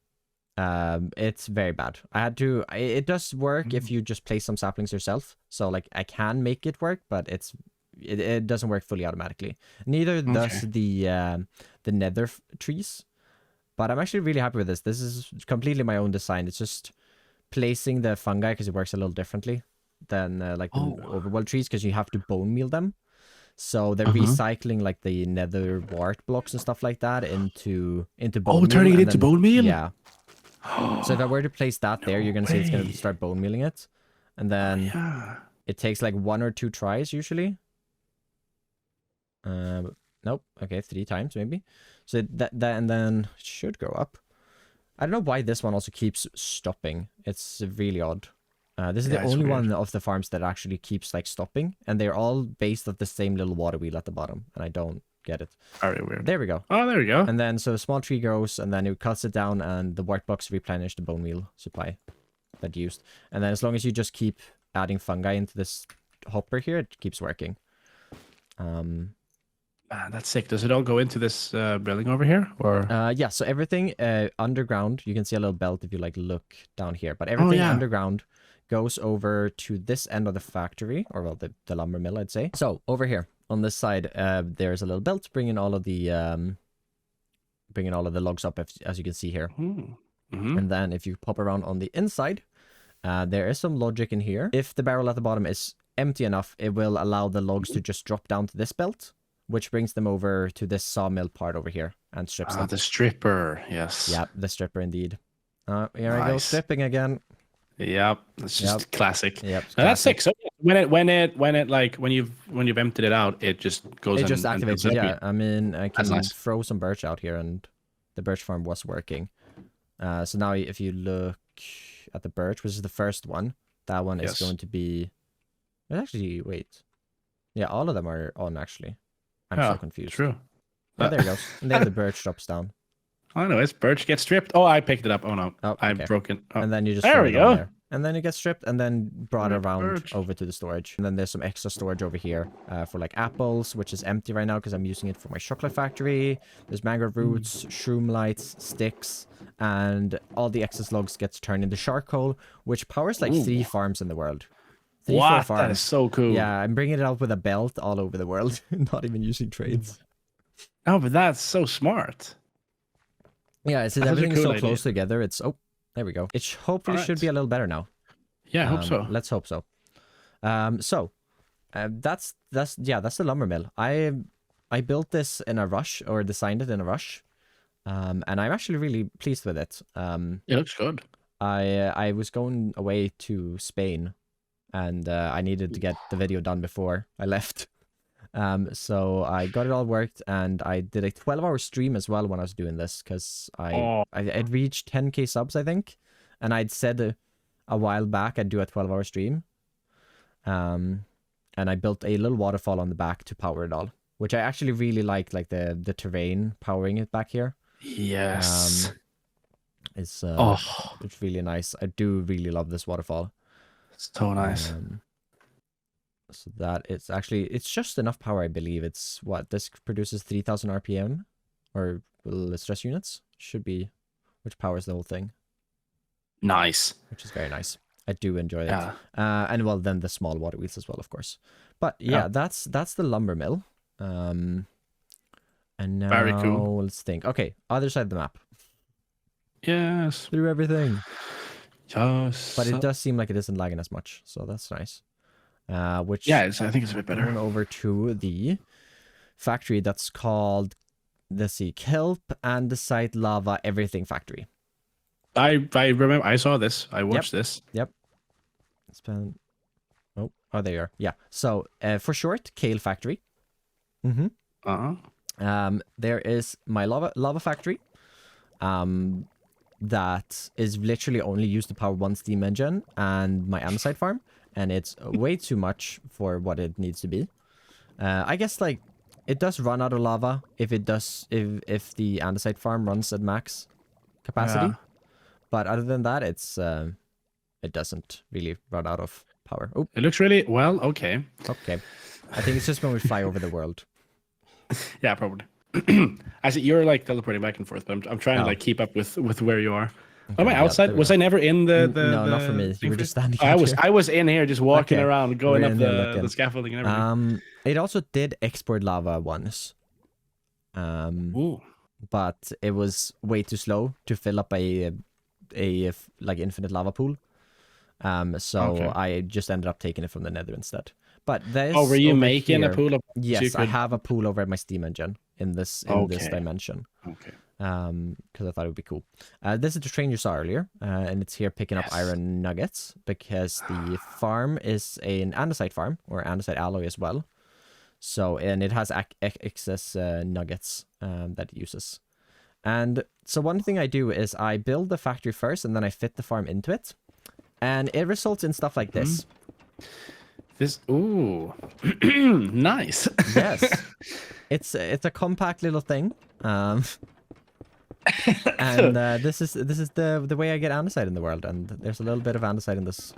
It's very bad. I had to. It does work if you just place some saplings yourself. So like I can make it work, but it doesn't work fully automatically. Neither does the nether trees. But I'm actually really happy with this. This is completely my own design. It's just placing the fungi, because it works a little differently than like the overworld trees, because you have to bone meal them. So they're recycling like the nether wart blocks and stuff like that into bone meal. Turning it into bone meal? Yeah. So if I were to place that there, you're going to see it's going to start bone mealing it. And then it takes like 1 or 2 tries usually. Nope. Okay, 3 times maybe. So that and then it should go up. I don't know why this one also keeps stopping. It's really odd. This is the only one of the farms that actually keeps like stopping, and they're all based off the same little water wheel at the bottom, and I don't get it. Very weird. There we go. Oh, there we go. And then so a small tree grows, and then it cuts it down, and the wart blocks replenish the bone meal supply that used. And then as long as you just keep adding fungi into this hopper here, it keeps working. That's sick. Does it all go into this building over here, or? Yeah. So everything underground, you can see a little belt if you like look down here, but everything underground goes over to this end of the factory, or well, the lumber mill, I'd say. So over here on this side, there's a little belt bringing all of the logs up, as you can see here. And then if you pop around on the inside, there is some logic in here. If the barrel at the bottom is empty enough, it will allow the logs to just drop down to this belt, which brings them over to this sawmill part over here and strips them. The stripper, yes. Yeah, the stripper indeed. Here I go, stripping again. Yep, it's just classic. Yep, that's sick. So when you've emptied it out, it just goes. It just activates it. Yeah, I mean, I can throw some birch out here, and the birch farm was working. So now if you look at the birch, which is the first one, that one is going to be. Actually, wait. Yeah, all of them are on actually. I'm so confused. True. Oh, there it goes. And then the birch drops down. Oh, no, it's birch gets stripped. Oh, I picked it up. Oh, no. I'm broken. Oh. And then you just there we go. And then it gets stripped and then brought around over to the storage. And then there's some extra storage over here for like apples, which is empty right now because I'm using it for my chocolate factory. There's mangrove roots, shroom lights, sticks, and all the excess logs gets turned into charcoal, which powers like 3 farms in the world. 4 farms. That is so cool. Yeah, I'm bringing it out with a belt all over the world, not even using trades. Oh, but that's so smart. Yeah, it's everything is so close together. It's there we go. It hopefully should be a little better now. Yeah, I hope so. Let's hope so. That's the lumber mill. I built this in a rush, or designed it in a rush, and I'm actually really pleased with it. It looks good. I was going away to Spain, and I needed to get the video done before I left. So I got it all worked, and I did a 12-hour stream as well when I was doing this, because I'd reached 10k subs, I think, and I'd said a while back I'd do a 12-hour stream. And I built a little waterfall on the back to power it all, which I actually really like the terrain powering it back here. Yes. It's really nice. I do really love this waterfall. So nice. So that it's just enough power, I believe. It's this produces 3000 RPM, or stress units should be, which powers the whole thing. Nice. Which is very nice. I do enjoy that. And well, then the small water wheels as well, of course. But yeah, that's the lumber mill. And now very cool. Let's think. Okay, other side of the map. Yes. Through everything. Yes. But it does seem like it isn't lagging as much, so that's nice. Which I think it's a bit better. Going over to the factory that's called, let's see, Kelp Andesite Lava Everything Factory. I remember, I saw this. I watched this. Yep. Oh, there you are. Yeah. So for short, Kale Factory. There is my lava factory. That is literally only used to power 1 steam engine and my andesite farm, and it's way too much for what it needs to be. I guess like it does run out of lava if the andesite farm runs at max capacity, but other than that, it doesn't really run out of power. Oh, it looks really well. Okay. I think it's just when we fly over the world. Yeah, probably. I see you're like teleporting back and forth, but I'm trying to like keep up with where you are. Okay, am I outside? Was I never in the no, not for me. You were just standing. I was in here just walking around, going up the scaffolding and everything. It also did export lava once. But it was way too slow to fill up a like infinite lava pool. So I just ended up taking it from the Nether instead. But there's were you making here, a pool of? Yes, I have a pool over at my Steam engine in this dimension. Okay. Because I thought it would be cool. This is the train you saw earlier, and it's here picking up iron nuggets because the farm is an andesite farm or andesite alloy as well. So, and it has excess nuggets that it uses. And so one thing I do is I build the factory first and then I fit the farm into it. And it results in stuff like this. Ooh, nice. Yes. It's a compact little thing. And this is the way I get andesite in the world, and there's a little bit of andesite in this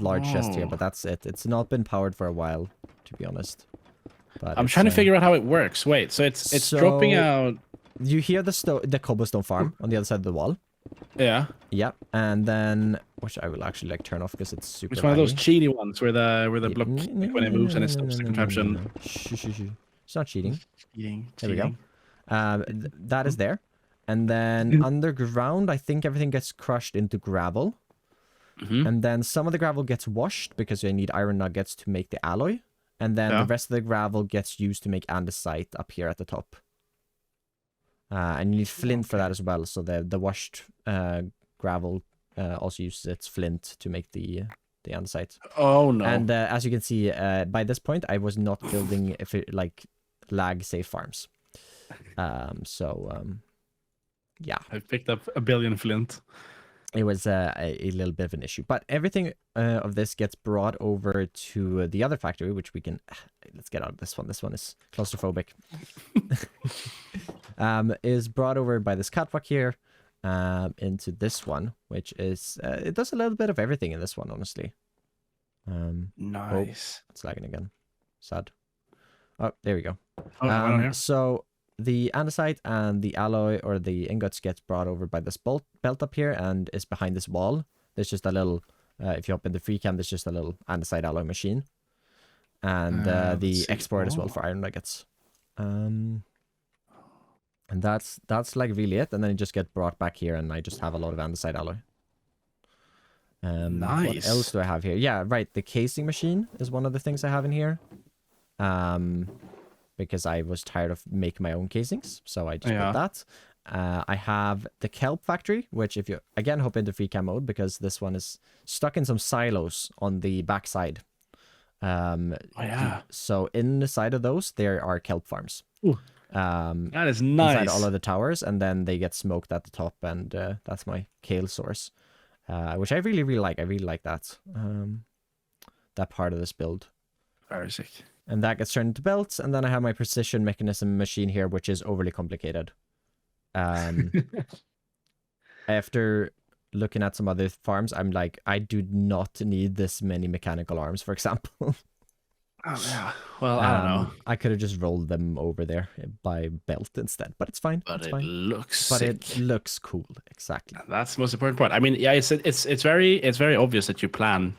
large chest here, but that's it. It's not been powered for a while, to be honest. But I'm trying to figure out how it works. Wait, so it's dropping out. You hear the cobblestone farm on the other side of the wall. Yeah. Yeah, and then which I will actually like turn off because it's super. It's one of those cheaty ones where the block like, when it moves and it stops the contraption. It's not cheating. Cheating. There we go. That is there, and then underground, I think everything gets crushed into gravel, and then some of the gravel gets washed because you need iron nuggets to make the alloy, and then the rest of the gravel gets used to make andesite up here at the top. And you need flint for that as well. So the washed gravel also uses its flint to make the andesite. Oh no! And as you can see, by this point, I was not building lag safe farms. Yeah. I picked up 1 billion flint. It was a little bit of an issue, but everything of this gets brought over to the other factory, which we can. Let's get out of this one. This one is claustrophobic. Is brought over by this catwalk here, into this one, which is it does a little bit of everything in this one, honestly. Nice. It's lagging again. Sad. Oh, there we go. So the andesite and the alloy or the ingots gets brought over by this belt up here and is behind this wall. There's just a little, if you hop in the free cam, there's just a little andesite alloy machine. And the export as well for iron nuggets. And that's like really it. And then it just gets brought back here and I just have a lot of andesite alloy. Nice. What else do I have here? Yeah, right. The casing machine is one of the things I have in here. Because I was tired of making my own casings, so I just did that. I have the kelp factory, which if you, again, hop into free cam mode, because this one is stuck in some silos on the backside. So in the side of those, there are kelp farms. That is nice. Inside all of the towers, and then they get smoked at the top, and that's my kale source, which I really, really like. I really like that, that part of this build. Very sick. And that gets turned into belts, and then I have my precision mechanism machine here, which is overly complicated. After looking at some other farms, I'm like, I do not need this many mechanical arms, for example. Oh, yeah. Well, I don't know. I could have just rolled them over there by belt instead, but it's fine. But it's it fine. looks But sick. it looks cool, exactly. That's the most important part. I mean, yeah, it's very obvious that you plan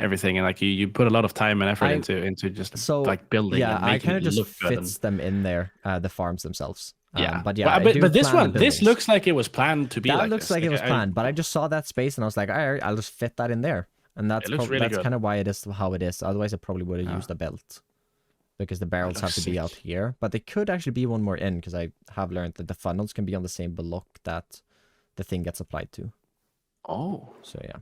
everything and like you put a lot of time and effort into just like building. Yeah, and I kind of just look fits them in there, the farms themselves. But but this looks like it was planned to be. That like looks this. like it was planned, but I just saw that space and I was like, all right, I'll just fit that in there, and that's that's kind of why it is how it is. Otherwise, I probably would have used a belt, because the barrels have to be out here. But they could actually be one more in, because I have learned that the funnels can be on the same block that the thing gets applied to. Oh, so yeah,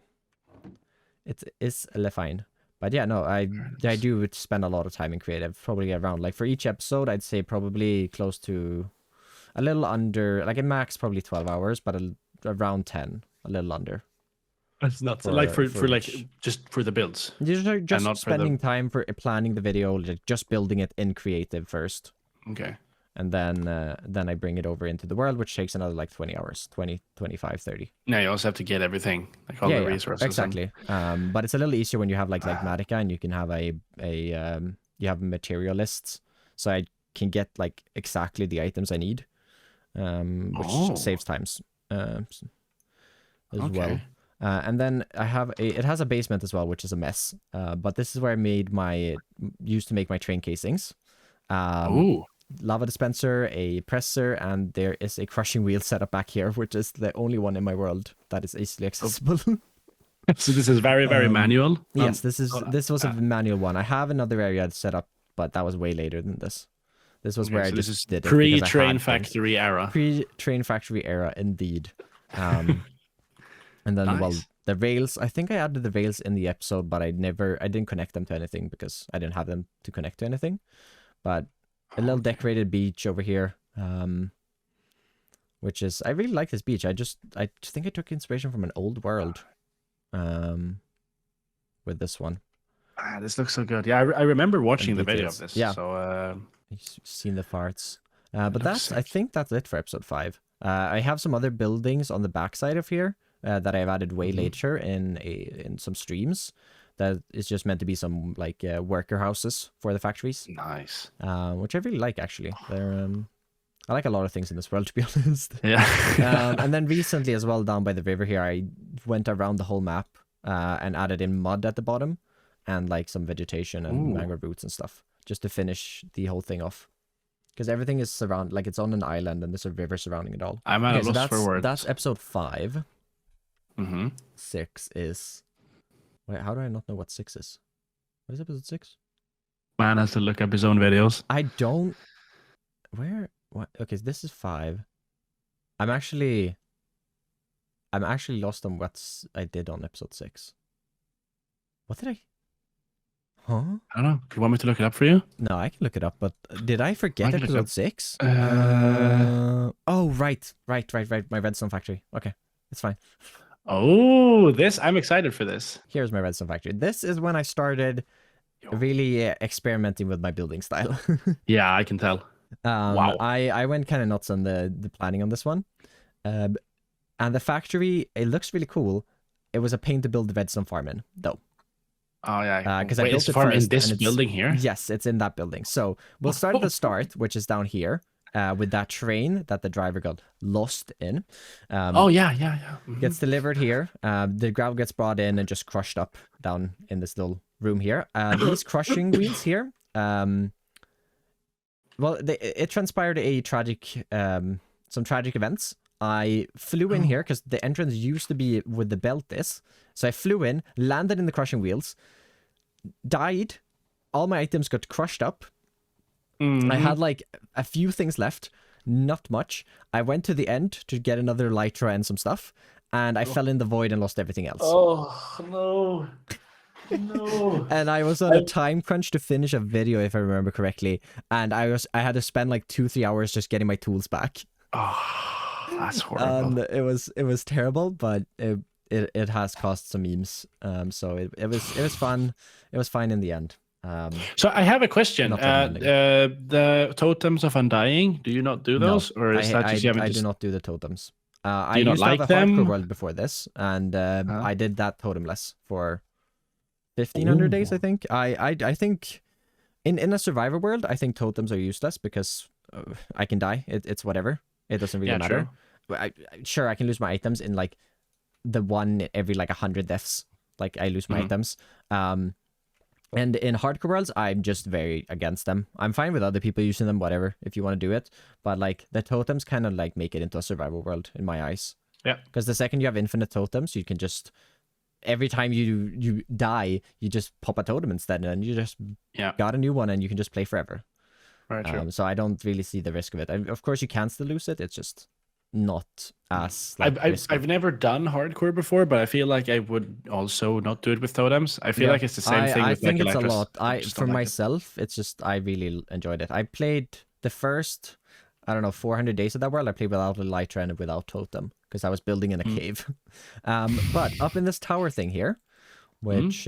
it is fine. But yeah, no, I do spend a lot of time in creative, probably around, like for each episode, I'd say probably close to a little under, like a max probably 12 hours, but around 10, a little under. That's nuts. Like for like just for the builds. Just spending time for planning the video, like just building it in creative first. Okay. And then I bring it over into the world, which takes another like 20 hours, 20, 25, 30. Now you also have to get everything, like all the resources. Exactly. But it's a little easier when you have like Matica and you can have you have material lists. So I can get like exactly the items I need, which saves times as well. And then I have it has a basement as well, which is a mess. But this is where I used to make my train casings. Lava dispenser, a presser, and there is a crushing wheel set up back here, which is the only one in my world that is easily accessible. So this is very manual. Yes, this was a manual one. I have another area set up, but that was way later than this. This was where I just did it. Pre-train factory era. Pre-train factory era, indeed. And then, Nice. well, the rails. I think I added the rails in the episode, but I didn't connect them to anything because I didn't have them to connect to anything. But a little decorated beach over here, which is, I really like this beach. I think I took inspiration from an old world, with this one. This looks so good. Yeah, I remember watching the video of details. this. Yeah. So You've seen the farts. But I think that's it for episode 5. I have some other buildings on the backside of here that I've added way later in some streams. That is just meant to be some like worker houses for the factories. nice. Which I really like actually. They're I like a lot of things in this world, to be honest. Yeah. And then recently as well, down by the river here, I went around the whole map and added in mud at the bottom and like some vegetation and mangrove roots and stuff, just to finish the whole thing off. Because everything is like it's on an island and there's a river surrounding it all. I'm at a loss for words. That's episode 5. 6 is... Wait, how do I not know what 6 is? What is episode 6? Man has to look up his own videos. I don't... Where... What? Okay, this is 5. I'm actually lost on what I did on episode 6. What did I... Huh? I don't know. Do you want me to look it up for you? No, I can look it up, but did I forget episode 6? Oh, right. My redstone factory. Okay, it's fine. Oh, I'm excited for this. Here's my redstone factory. This is when I started really experimenting with my building style. Yeah, I can tell. Wow. I went kind of nuts on the planning on this one. And the factory, it looks really cool. It was a pain to build the redstone farm in, though. Oh, yeah. Because I built it farm first, in this building here? Yes, it's in that building. So we'll start at the start, which is down here, with that train that the driver got lost in. Yeah. Gets delivered here. The gravel gets brought in and just crushed up down in this little room here. These crushing wheels here, well, it transpired some tragic events. I flew in here because the entrance used to be where the belt is. So I flew in, landed in the crushing wheels, died. All my items got crushed up. I had like a few things left, not much. I went to the end to get another elytra and some stuff, and I fell in the void and lost everything else. Oh, no. No. And I was on a time crunch to finish a video, if I remember correctly, and I had to spend like 2-3 hours just getting my tools back. Oh, that's horrible. It was terrible, but it has caused some memes. So it was fun. It was fine in the end. So I have a question. The totems of undying, do you not do those, or is that just I do not do the totems. I you not used like to have a them? hardcore world before this, and I did that totemless for 1,500 days. I think. I think in a survivor world, I think totems are useless because I can die. It's whatever. It doesn't really matter. Sure, I can lose my items in like the one every like 100 deaths. Like I lose my items. And in hardcore worlds, I'm just very against them. I'm fine with other people using them, whatever, if you want to do it. But like the totems kind of like make it into a survival world in my eyes. Yeah. Because the second you have infinite totems, you can just every time you die, you just pop a totem instead, and you just got a new one, and you can just play forever. Right. True. So I don't really see the risk of it. Of course, you can still lose it. It's just not as I've never done hardcore before, but I feel like I would also not do it with totems. I feel like it's the same thing. I with think like it's Electros. a lot. For myself, it's just I really enjoyed it. I played the first, I don't know, 400 days of that world. I played without elytra and without totem because I was building in a cave. But up in this tower thing here, which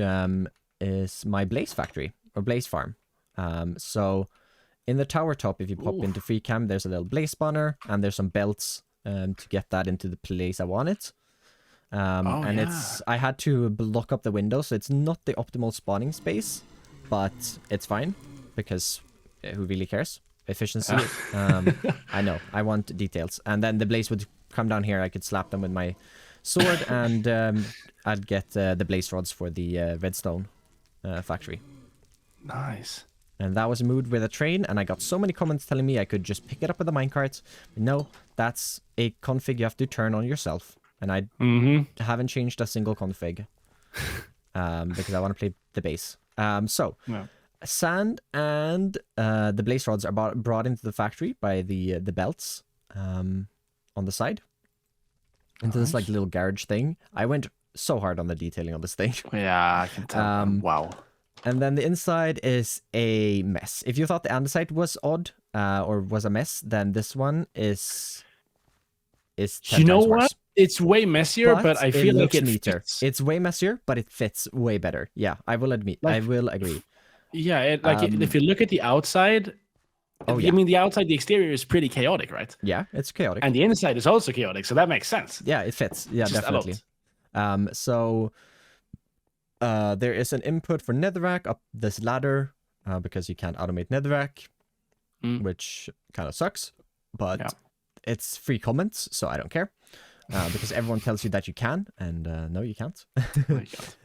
is my blaze factory or blaze farm. So in the tower top, if you pop into free cam, there's a little blaze spawner and there's some belts to get that into the place I want it. I had to block up the window, so it's not the optimal spawning space, but it's fine because who really cares? Efficiency. I know. I want details. And then the blaze would come down here. I could slap them with my sword, and I'd get the blaze rods for the redstone factory. Nice. And that was moved with a train, and I got so many comments telling me I could just pick it up with a minecart. No, that's a config you have to turn on yourself. And I haven't changed a single config. because I want to play the base. So Yeah. sand and the blaze rods are brought into the factory by the belts on the side into this like little garage thing. I went so hard on the detailing on this thing. Yeah, I can tell. Wow. And then the inside is a mess. If you thought the andesite was odd or was a mess, then this one is 10 You know times what? worse. It's way messier, but I feel like it neater. fits. It's way messier, but it fits way better. Yeah, I will admit. I will agree. Yeah, if you look at the outside, I mean, the exterior is pretty chaotic, right? Yeah, it's chaotic. And the inside is also chaotic, so that makes sense. Yeah, it fits. Yeah, definitely. So there is an input for netherrack up this ladder because you can't automate netherrack, which kind of sucks, but it's free comments, so I don't care. Because everyone tells you that you can, and no, you can't.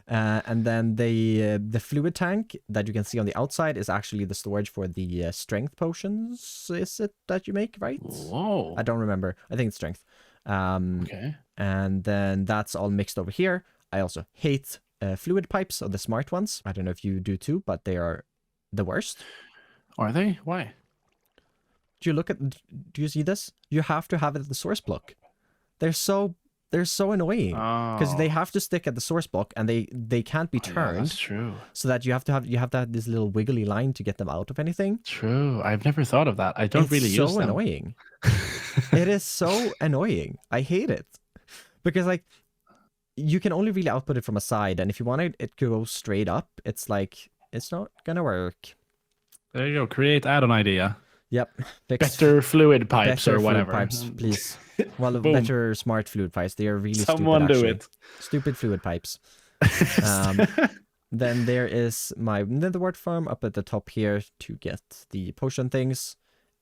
And then the fluid tank that you can see on the outside is actually the storage for the strength potions. Is it that you make, right? Whoa! I don't remember. I think it's strength. Okay. And then that's all mixed over here. I also hate fluid pipes, or the smart ones. I don't know if you do too, but they are the worst. Are they? Why? Do you see this? You have to have it at the source block. They're so annoying because they have to stick at the source block and they can't be turned. Yeah, that's true. So that you have to have this little wiggly line to get them out of anything. True. I've never thought of that. I don't really use them. It's so annoying. It is so annoying. I hate it because like you can only really output it from a side, and if you want it to go straight up, it's like it's not gonna work. There you go. Create add-on idea. Yep. Better fluid pipes or whatever. Pipes, please. Well, better smart fluid pipes. They are really Someone stupid, do actually. it. Stupid fluid pipes. Then there is my netherwort farm up at the top here to get the potion things.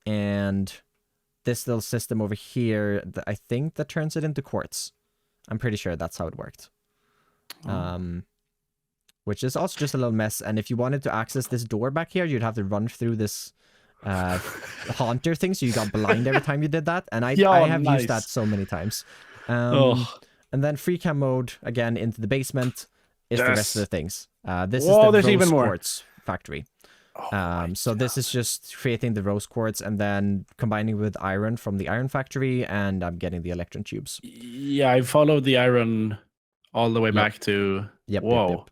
And this little system over here, I think that turns it into quartz. I'm pretty sure that's how it worked. Which is also just a little mess. And if you wanted to access this door back here, you'd have to run through this haunter thing, so you got blind every time you did that, and I have used that so many times. And then free cam mode again into the basement is the rest of the things. This is the rose quartz factory. So this is just creating the rose quartz and then combining with iron from the iron factory, and I'm getting the electron tubes. Yeah, I followed the iron all the way back to whoa.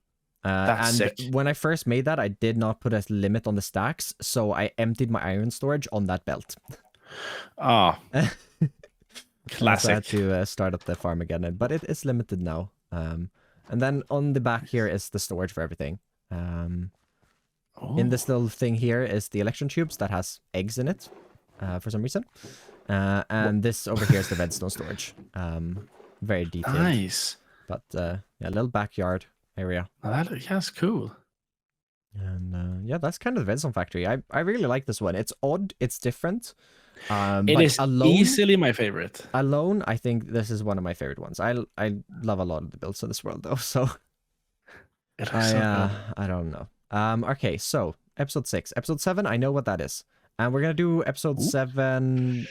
And sick. When I first made that, I did not put a limit on the stacks, so I emptied my iron storage on that belt. Classic. So I had to start up the farm again, but it's limited now. And then on the back here is the storage for everything. In this little thing here is the electron tubes that has eggs in it for some reason. And this over here is the redstone storage. Very detailed. Nice. But yeah, a little backyard area. That's cool. And yeah, that's kind of the redstone factory. I really like this one. It's odd, it's different. It is easily my favorite. Alone, I think this is one of my favorite ones. I love a lot of the builds in this world though, so I don't know. Okay, so episode 6. Episode 7, I know what that is. And we're gonna do episode 7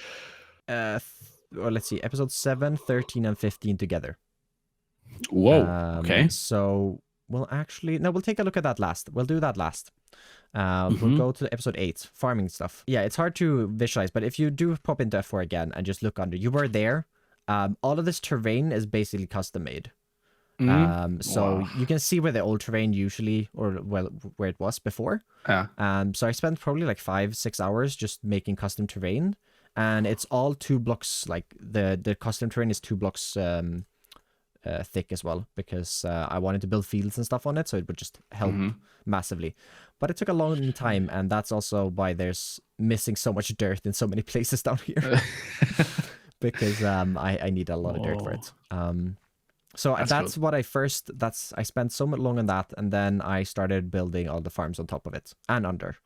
or let's see, episode 7, 13, and 15 together. Whoa. Okay. So we'll take a look at that last. We'll do that last. We'll go to episode 8, farming stuff. Yeah, it's hard to visualize, but if you do pop into F4 again and just look under, you were there. All of this terrain is basically custom made. So you can see where the old terrain usually, or well, where it was before. So I spent probably like 5-6 hours just making custom terrain, and it's all 2 blocks. Like the custom terrain is 2 blocks thick as well, because I wanted to build fields and stuff on it, so it would just help massively. But it took a long time, and that's also why there's missing so much dirt in so many places down here. Because I need a lot of dirt for it. So that's cool. I spent so much long on that, and then I started building all the farms on top of it and under.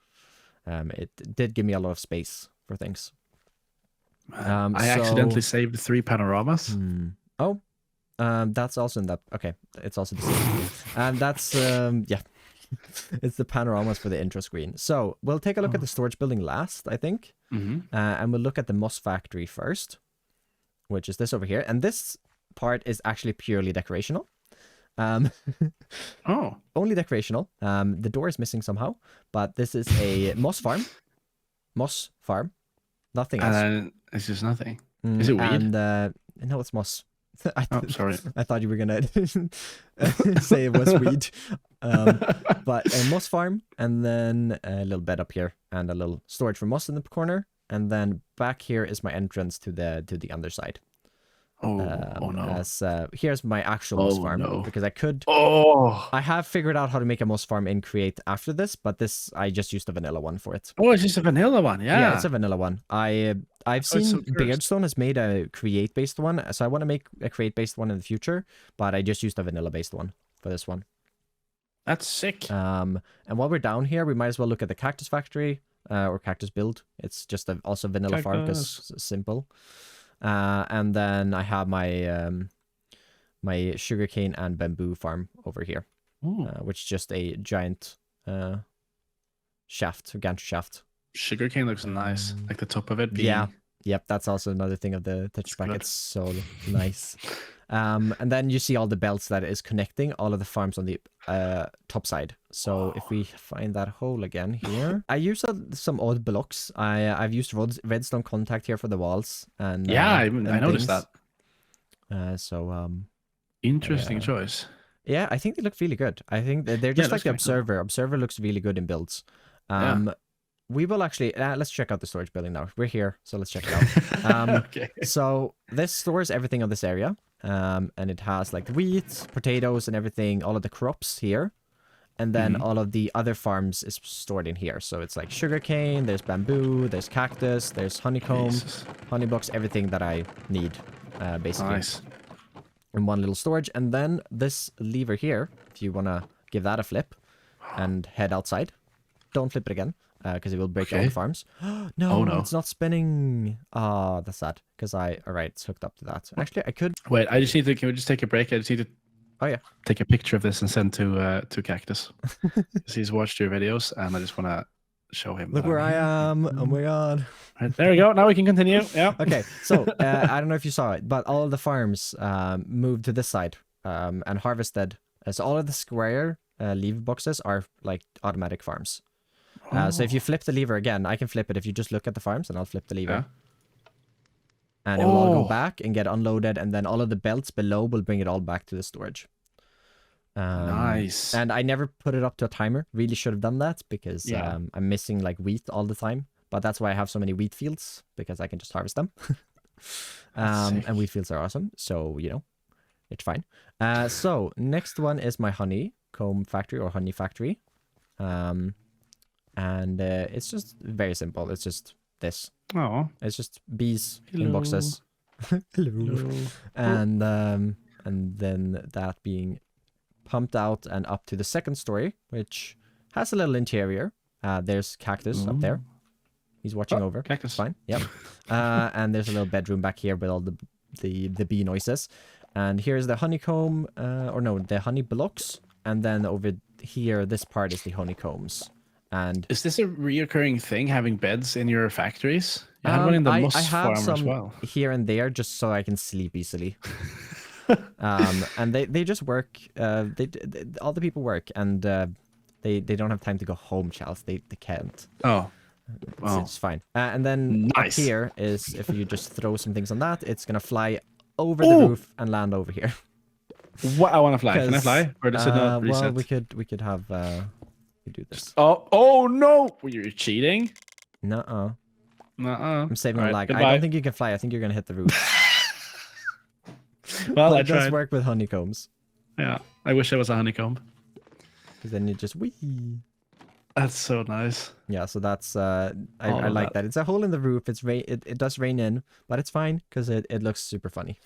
It did give me a lot of space for things. I accidentally saved 3 panoramas. That's also in that. Okay, it's also the same. And that's yeah, it's the panoramas for the intro screen. So we'll take a look at the storage building last, I think, and we'll look at the moss factory first, which is this over here. And this part is actually purely decorational. Um, Oh. Only decorational. The door is missing somehow, but this is a moss farm. Moss farm. Nothing else. And it's just nothing. Is it weed? And no, it's moss. Oh, sorry. I thought you were gonna say it was weed. But a moss farm, and then a little bed up here, and a little storage for moss in the corner, and then back here is my entrance to the underside. Oh, oh no. As here's my actual moss farm, because I could. Oh. I have figured out how to make a moss farm in Create after this, but this I just used a vanilla one for it. Oh, it's just a vanilla one. Yeah. Yeah, it's a vanilla one. I've seen Beardstone has made a Create based one, so I want to make a Create based one in the future, but I just used a vanilla based one for this one. That's sick. And while we're down here, we might as well look at the cactus factory or cactus build. It's just also vanilla farm because it's simple. And then I have my my sugarcane and bamboo farm over here, which is just a giant shaft, gantry shaft. Sugarcane looks nice, like the top of it. Yeah, yep. That's also another thing of the touchback. It's so nice. And then you see all the belts that is connecting all of the farms on the top side. So if we find that hole again here, I use some odd blocks. I've used redstone contact here for the walls, and yeah, I noticed that. Interesting choice. Yeah, I think they look really good. I think they're just like the Observer. Cool. Observer looks really good in builds. We will actually let's check out the storage building now. We're here, so let's check it out. Okay. So this stores everything on this area. And it has like the wheat, potatoes, and everything, all of the crops here. And then all of the other farms is stored in here. So it's like sugarcane, there's bamboo, there's cactus, there's honeycomb, honey blocks, everything that I need, basically. Nice. In one little storage. And then this lever here, if you want to give that a flip and head outside, don't flip it again, because it will break all the farms. No, it's not spinning. Ah, that's sad. Because all right, it's hooked up to that. Actually, I could. Wait, I just need to. Can we just take a break? I just need to. Take a picture of this and send to Cactus. He's watched your videos, and I just want to show him. Look where I am. Oh my god. Right, there we go. Now we can continue. Yeah. Okay, so I don't know if you saw it, but all of the farms moved to this side and harvested. So all of the square leaf boxes are like automatic farms. So if you flip the lever again, I can flip it if you just look at the farms, and I'll flip the lever. Yeah. And it will all go back and get unloaded, and then all of the belts below will bring it all back to the storage. Nice. And I never put it up to a timer. Really should have done that, because I'm missing like wheat all the time. But that's why I have so many wheat fields, because I can just harvest them. And wheat fields are awesome, so you know, it's fine. So next one is my honeycomb factory or honey factory. And it's just very simple. It's just this. Oh, it's just bees in boxes. Hello. And then that being pumped out and up to the second story, which has a little interior. There's cactus up there. He's watching over. Cactus. Fine. Yep. And there's a little bedroom back here with all the bee noises. And here's the honeycomb, the honey blocks. And then over here, this part is the honeycombs. And is this a reoccurring thing, having beds in your factories? You had one in the moss farm as well. Here and there, just so I can sleep easily. And they just work. All the people work, and they don't have time to go home, Shalz. They can't. Oh, it's fine. And then up here is, if you just throw some things on that, it's gonna fly over the roof and land over here. What? I want to fly. Can I fly? Or does it not reset? Well, we could have. We do this. Oh no! You're cheating. Nuh-uh. Nuh-uh. I'm saving a lag. Goodbye. I don't think you can fly. I think you're gonna hit the roof. Well, it does work with honeycombs. Yeah, I wish there was a honeycomb. Because then you just wee. That's so nice. Yeah, so that's I like that. It's a hole in the roof. It does rain in, but it's fine because it looks super funny.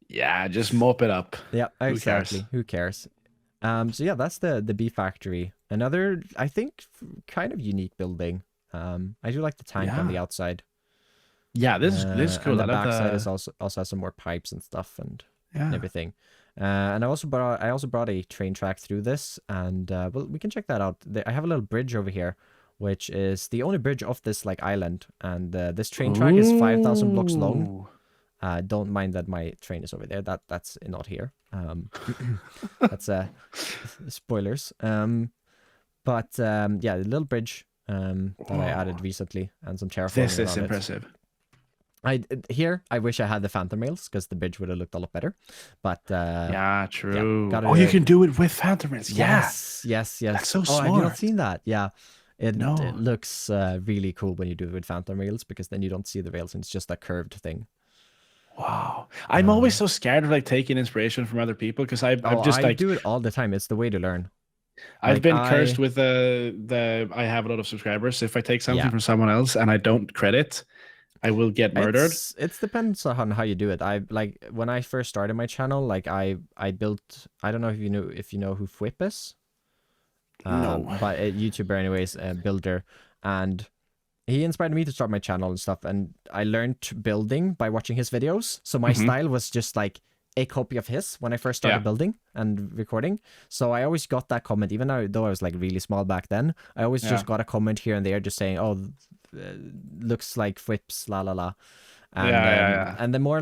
Yeah, just mop it up. Yeah, exactly. Who cares? So yeah, that's the bee factory. Another, I think, kind of unique building. I do like the tank on the outside. Yeah, this is cool. And the backside is also has some more pipes and stuff and everything. And I also brought a train track through this, and well, we can check that out. I have a little bridge over here, which is the only bridge off this like island, and this train track is 5,000 blocks long. Don't mind that my train is over there. That's not here. That's spoilers. But yeah, the little bridge that I added recently and some terraforming This is around impressive. I wish I had the phantom rails because the bridge would have looked a lot better. But yeah, true. Yeah, oh, you can do it with phantom rails. Yes, yes. That's so smart. smart. Have you not seen that? Yeah. It looks really cool when you do it with phantom rails because then you don't see the rails and it's just a curved thing. Wow. I'm always so scared of like taking inspiration from other people because I do it all the time. It's the way to learn. I've been cursed with I have a lot of subscribers. If I take something from someone else and I don't credit, I will get murdered. It depends on how you do it. I like when I first started my channel, like I built, I don't know if you know who Fwip is. No. But a YouTuber anyways, a builder, and he inspired me to start my channel and stuff, and I learned building by watching his videos. So my style was just like a copy of his when I first started building and recording. So I always got that comment, even though I was like really small back then. I always just got a comment here and there just saying, oh, looks like Fwips, la la la. And, and the more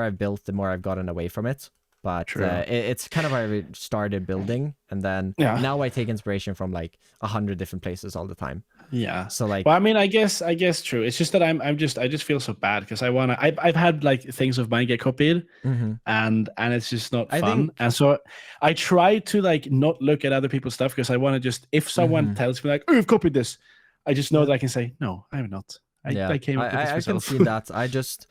I've built, the more I've gotten away from it. But it's kind of how I started building, and then now I take inspiration from like 100 different places all the time. Yeah. So like, well, I mean, I guess true. It's just that I just feel so bad because I've had like things of mine get copied, and it's just not fun. And so I try to like not look at other people's stuff because I want to just, if someone tells me like, oh, you've copied this, I just know that I can say no, I'm not. I came up with this myself. I can see that.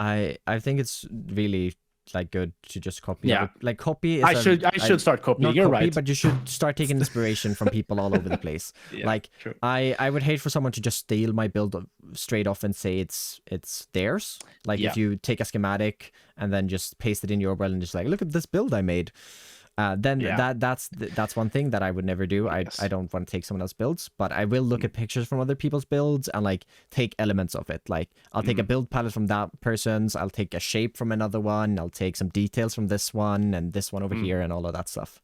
I think it's really like good to just copy. Like copy is I should start copying. You're right, but you should start taking inspiration from people all over the place. Like true. I would hate for someone to just steal my build straight off and say it's theirs. Like if you take a schematic and then just paste it in your world and just like, look at this build I made. Then that's one thing that I would never do. I don't want to take someone else's builds, but I will look at pictures from other people's builds and like take elements of it. Like I'll take a build palette from that person's, I'll take a shape from another one, I'll take some details from this one and this one over here and all of that stuff.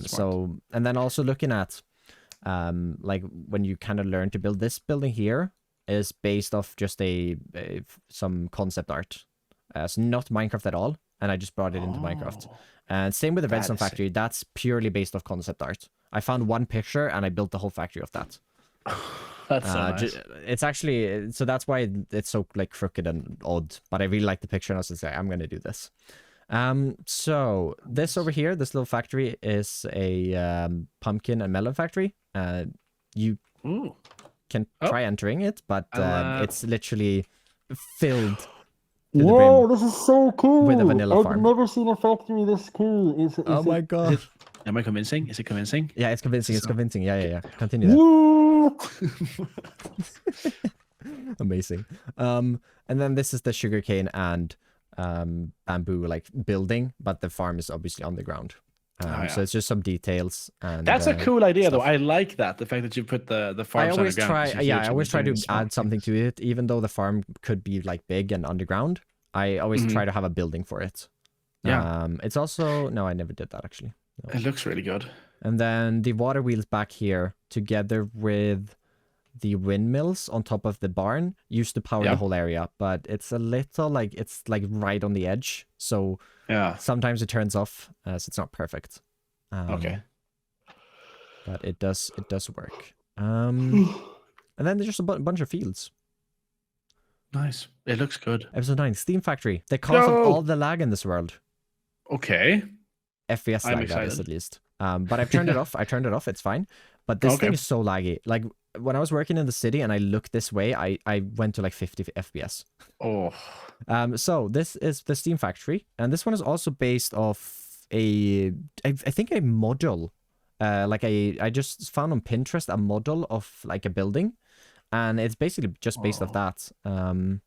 So, and then also looking at like when you kind of learn to build this building here is based off just some concept art. So not Minecraft at all, and I just brought it into Minecraft. And same with the redstone factory. That's purely based off concept art. I found one picture and I built the whole factory of that. That's so nice. It's actually, so that's why it's so like crooked and odd. But I really like the picture and I was like, I'm gonna do this. So this over here, this little factory is a pumpkin and melon factory. You can try entering it, but it's literally filled. Whoa, this is so cool! With a vanilla farm. I've never seen a factory this cool. Oh my god. Am I convincing? Is it convincing? Yeah, it's convincing. It's convincing. Yeah. Continue that. Amazing. And then this is the sugarcane and bamboo like building, but the farm is obviously on the ground. So it's just some details. And that's a cool idea, though. I like that, the fact that you put the farm underground. I always try to add something to it, even though the farm could be like big and underground. I always try to have a building for it. Yeah. It's also no, I never did that actually. No. It looks really good. And then the water wheels back here, together with the windmills on top of the barn, used to power the whole area, but it's a little like it's like right on the edge, so sometimes it turns off, so it's not perfect. Okay, but it does work. And then there's just a bunch of fields. Nice. It looks good. Episode 9, Steam Factory. The cause of all the lag in this world. Okay. FPS lag, that is, at least. But I've turned it off. I turned it off. It's fine. But this thing is so laggy. Like, when I was working in the city and I looked this way, I went to like 50 FPS. Oh. So this is the Steam Factory. And this one is also based off I think a model. I just found on Pinterest a model of like a building. And it's basically just based off that. I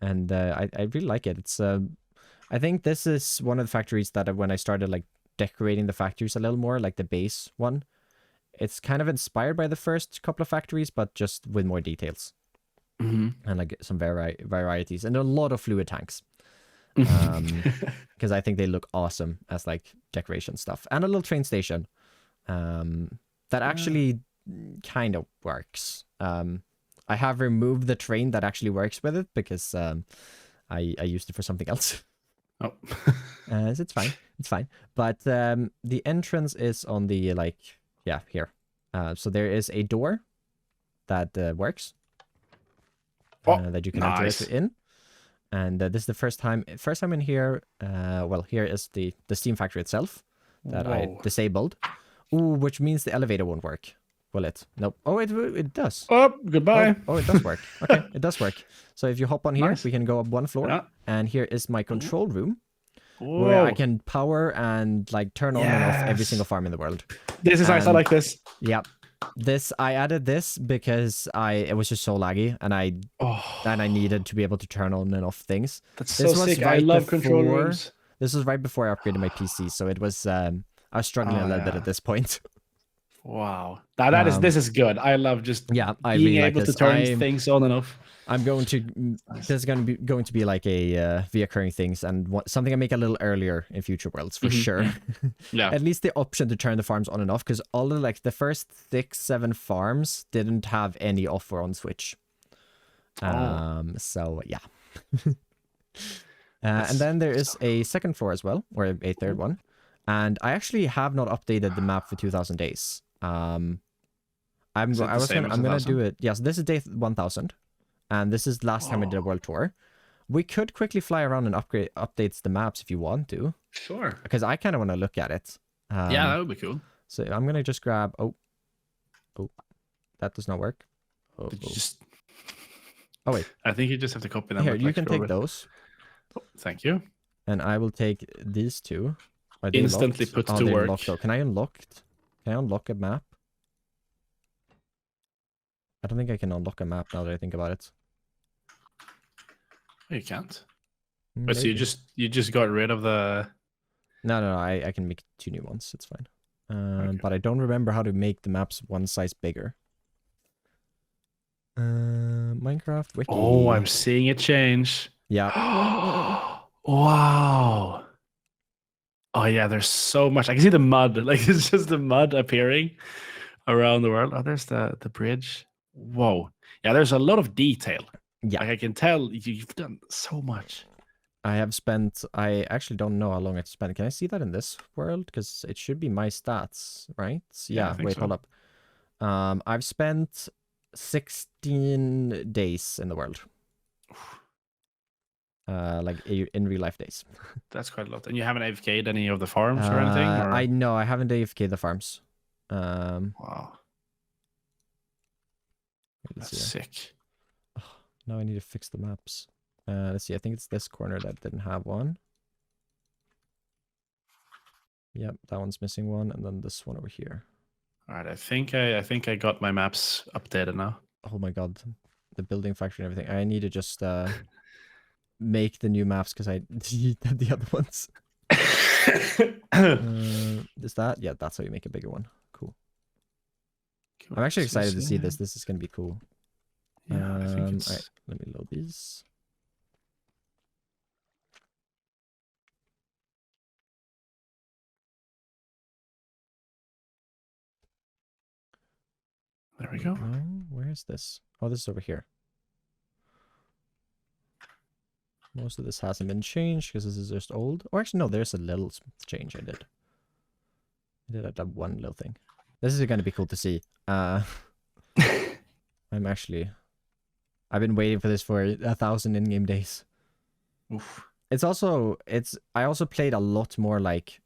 really like it. It's I think this is one of the factories that when I started like decorating the factories a little more, like the base one, it's kind of inspired by the first couple of factories, but just with more details and like some varieties and a lot of fluid tanks. Because I think they look awesome as like decoration stuff, and a little train station that actually kind of works. I have removed the train that actually works with it because I used it for something else. Oh. So it's fine. It's fine. But the entrance is on the here. So there is a door that works. That you can enter in. And this is the first time in here. Well, here is the steam factory itself that I disabled. Ooh, which means the elevator won't work. Will it? Nope. Oh, it does. Oh, goodbye. Oh, it does work. Okay, it does work. So if you hop on here, we can go up one floor, and here is my control room, where I can power and like turn on and off every single farm in the world. This is nice. I like this. Yeah. I added this because it was just so laggy, and I needed to be able to turn on and off things. That's so sick. I love control rooms. This was right before I upgraded my PC, so it was I was struggling a little bit at this point. Wow, this is good. I love just I being really able to turn things on and off. This is going to be like a reoccurring things, and something I make a little earlier in future worlds for sure. Yeah, at least the option to turn the farms on and off, because all of the first 6-7 farms didn't have any off or on switch. So yeah. And then there is a second floor as well, or a third one, and I actually have not updated the map for 2000 days. I'm gonna do it. Yes, this is day 1000, and this is last time I did a world tour. We could quickly fly around and updates the maps if you want to. Sure. Because I kind of want to look at it. Yeah, that would be cool. So I'm gonna just grab. Oh, that does not work. Oh wait. I think you just have to copy them. Here, you can take those. Oh, thank you. And I will take these two. Instantly put to work. Locked, though. Can I unlock a map? I don't think I can unlock a map now that I think about it. Oh, you can't. But so you just got rid of the. No. I can make 2 new ones. It's fine. But I don't remember how to make the maps one size bigger. Minecraft wiki. Oh, I'm seeing it change. Yeah. Wow. Oh yeah, there's so much. I can see the mud. Like it's just the mud appearing around the world. Oh, there's the bridge. Whoa. Yeah, there's a lot of detail. Yeah. Like I can tell you've done so much. I actually don't know how long it's spent. Can I see that in this world? Because it should be my stats, right? Yeah, wait, hold up. I've spent 16 days in the world. Like in real life days. That's quite a lot. And you haven't AFK'd any of the farms or anything? Or? I haven't AFK'd the farms. Wow. That's sick. Oh, now I need to fix the maps. Let's see. I think it's this corner that didn't have one. Yep, that one's missing one, and then this one over here. All right, I think I got my maps updated now. Oh my god, the building factory and everything. I need to just make the new maps because I deleted the other ones. Is that? Yeah, that's how you make a bigger one. Cool. I'm actually excited to see this. This is gonna be cool. Yeah, I think it's... All right, let me load these. There we go. Where is this? Oh, this is over here. Most of this hasn't been changed because this is just old. Or actually, no, there's a little change I did. I did that one little thing. This is going to be cool to see. I've been waiting for this for 1,000 in-game days. Oof. I also played a lot more like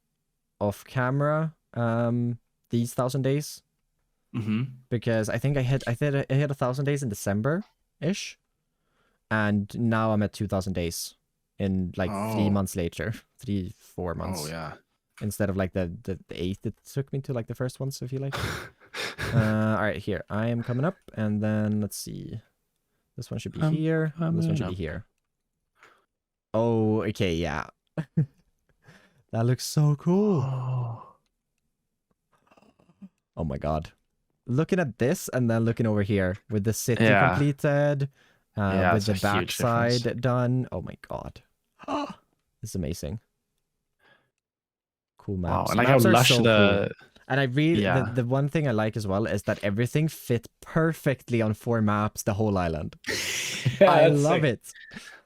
off camera these 1,000 days. Mm-hmm. Because I think I hit 1,000 days in December-ish. And now I'm at 2,000 days in like 3 months later. 3-4 months. Oh yeah. Instead of like the 8 it took me to like the first ones, I feel like. Alright, here. I am coming up, and then let's see. This one should be here. And this one should be here. Oh, okay, yeah. That looks so cool. Oh my god. Looking at this and then looking over here with the city completed. With the backside done. Oh my god. It's amazing. Cool maps. Wow, and like how lush so the... Cool. And I really, the one thing I like as well is that everything fit perfectly on 4 maps, the whole island. I love it.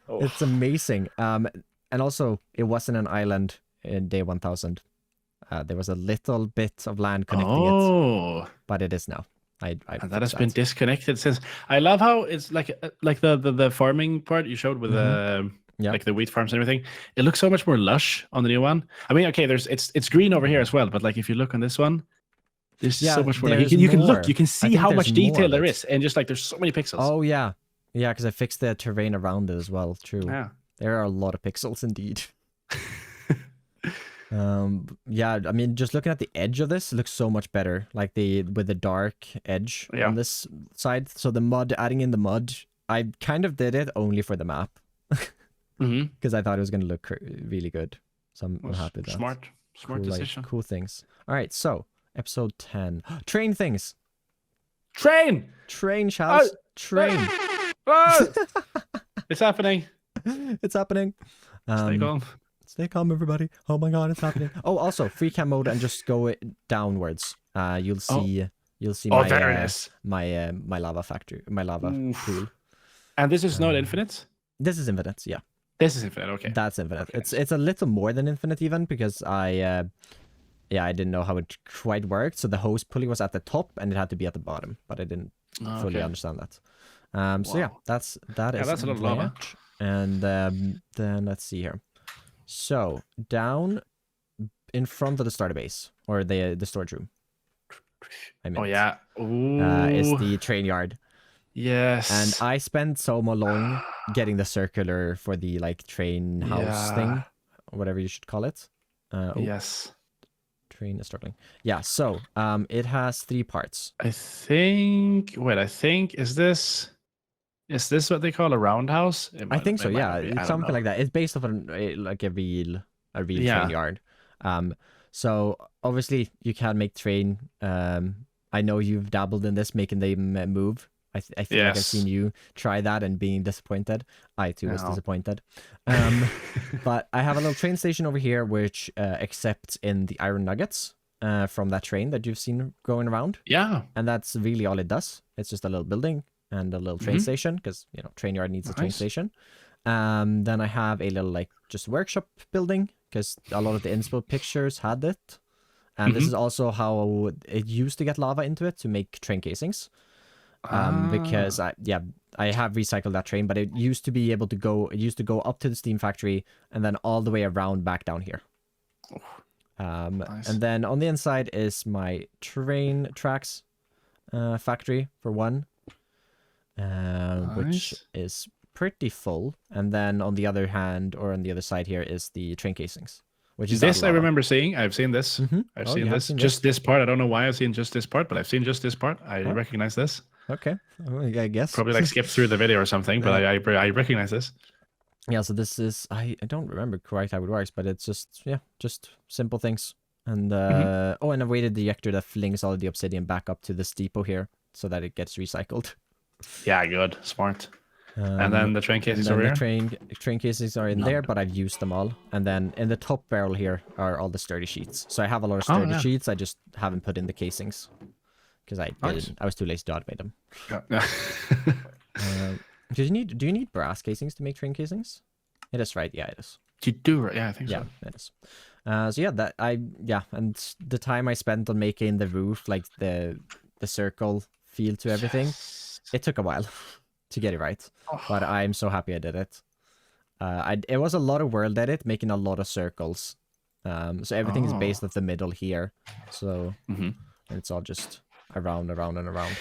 Oh. It's amazing. And also it wasn't an island in day 1000. There was a little bit of land connecting it, but it is now. I and that has been disconnected since. I love how it's like the farming part you showed with like the wheat farms and everything. It looks so much more lush on the new one. I mean, okay, it's green over here as well, but like if you look on this one, there's so much more. Like, you can look, you can see how much detail there is, and just like there's so many pixels. Oh yeah, because I fixed the terrain around it as well. True. Yeah, there are a lot of pixels indeed. Yeah, I mean, just looking at the edge of this, it looks so much better. Like with the dark edge on this side. So the mud, adding in the mud, I kind of did it only for the map. Because I thought it was going to look really good. So I'm happy with that. Smart decision. Cool things. All right, so episode 10. Train things. Train, Shalz. Train. It's happening. It's happening. Stay calm. Stay calm, everybody. Oh my god, it's happening. Oh, also free cam mode and just go downwards. You'll see. You'll see my my lava factory, my lava pool. And this is not infinite. This is infinite. Yeah. This is infinite. Okay. That's infinite. Okay. It's a little more than infinite even because I didn't know how it quite worked. So the hose pulley was at the top and it had to be at the bottom, but I didn't fully understand that. So yeah, that's a lot of lava. And then let's see here. So down in front of the starter base or the storage room. Oh yeah. Is the train yard. Yes. And I spent so long getting the circular for the like train house thing, or whatever you should call it. Yes. Train is struggling. Yeah. So it has 3 parts. I think. Wait. I think is this what they call a roundhouse? I think so. Yeah, it's something like that. It's based off on like a real train yard. So obviously you can make train. I know you've dabbled in this, making them move. I think like I've seen you try that and being disappointed. I too was disappointed. But I have a little train station over here which accepts in the iron nuggets from that train that you've seen going around. Yeah. And that's really all it does. It's just a little building and a little train station because train yard needs a train station. Then I have a little like just workshop building because a lot of the inspo pictures had it. And this is also how it used to get lava into it to make train casings. Because I have recycled that train, but it used to be able to go. It used to go up to the steam factory and then all the way around back down here. Nice. And then on the inside is my train tracks factory for one, which is pretty full. And then on the other hand, or on the other side here, is the train casings. Which is this I remember seeing. I've seen this. I've seen this. Just this part. I don't know why I've seen just this part, but I've seen just this part. I recognize this. Okay, I guess probably like skip through the video or something, but I recognize this. Yeah, so this is I don't remember quite how it works, but it's just simple things. And and a weighted ejector that flings all of the obsidian back up to this depot here so that it gets recycled. Yeah, good, smart. And then the train casings over here. The train casings are in there, but I've used them all. And then in the top barrel here are all the sturdy sheets. So I have a lot of sturdy sheets. I just haven't put in the casings because I was too lazy to automate them. Do you need brass casings to make train casings? It is, right? Yeah, it is. You do, right? Yeah, I think so. Yeah, it is. So yeah, and the time I spent on making the roof, like the circle feel to everything, it took a while to get it right. But I'm so happy I did it. It was a lot of world edit, making a lot of circles. So everything is based at the middle here. So it's all just around and around.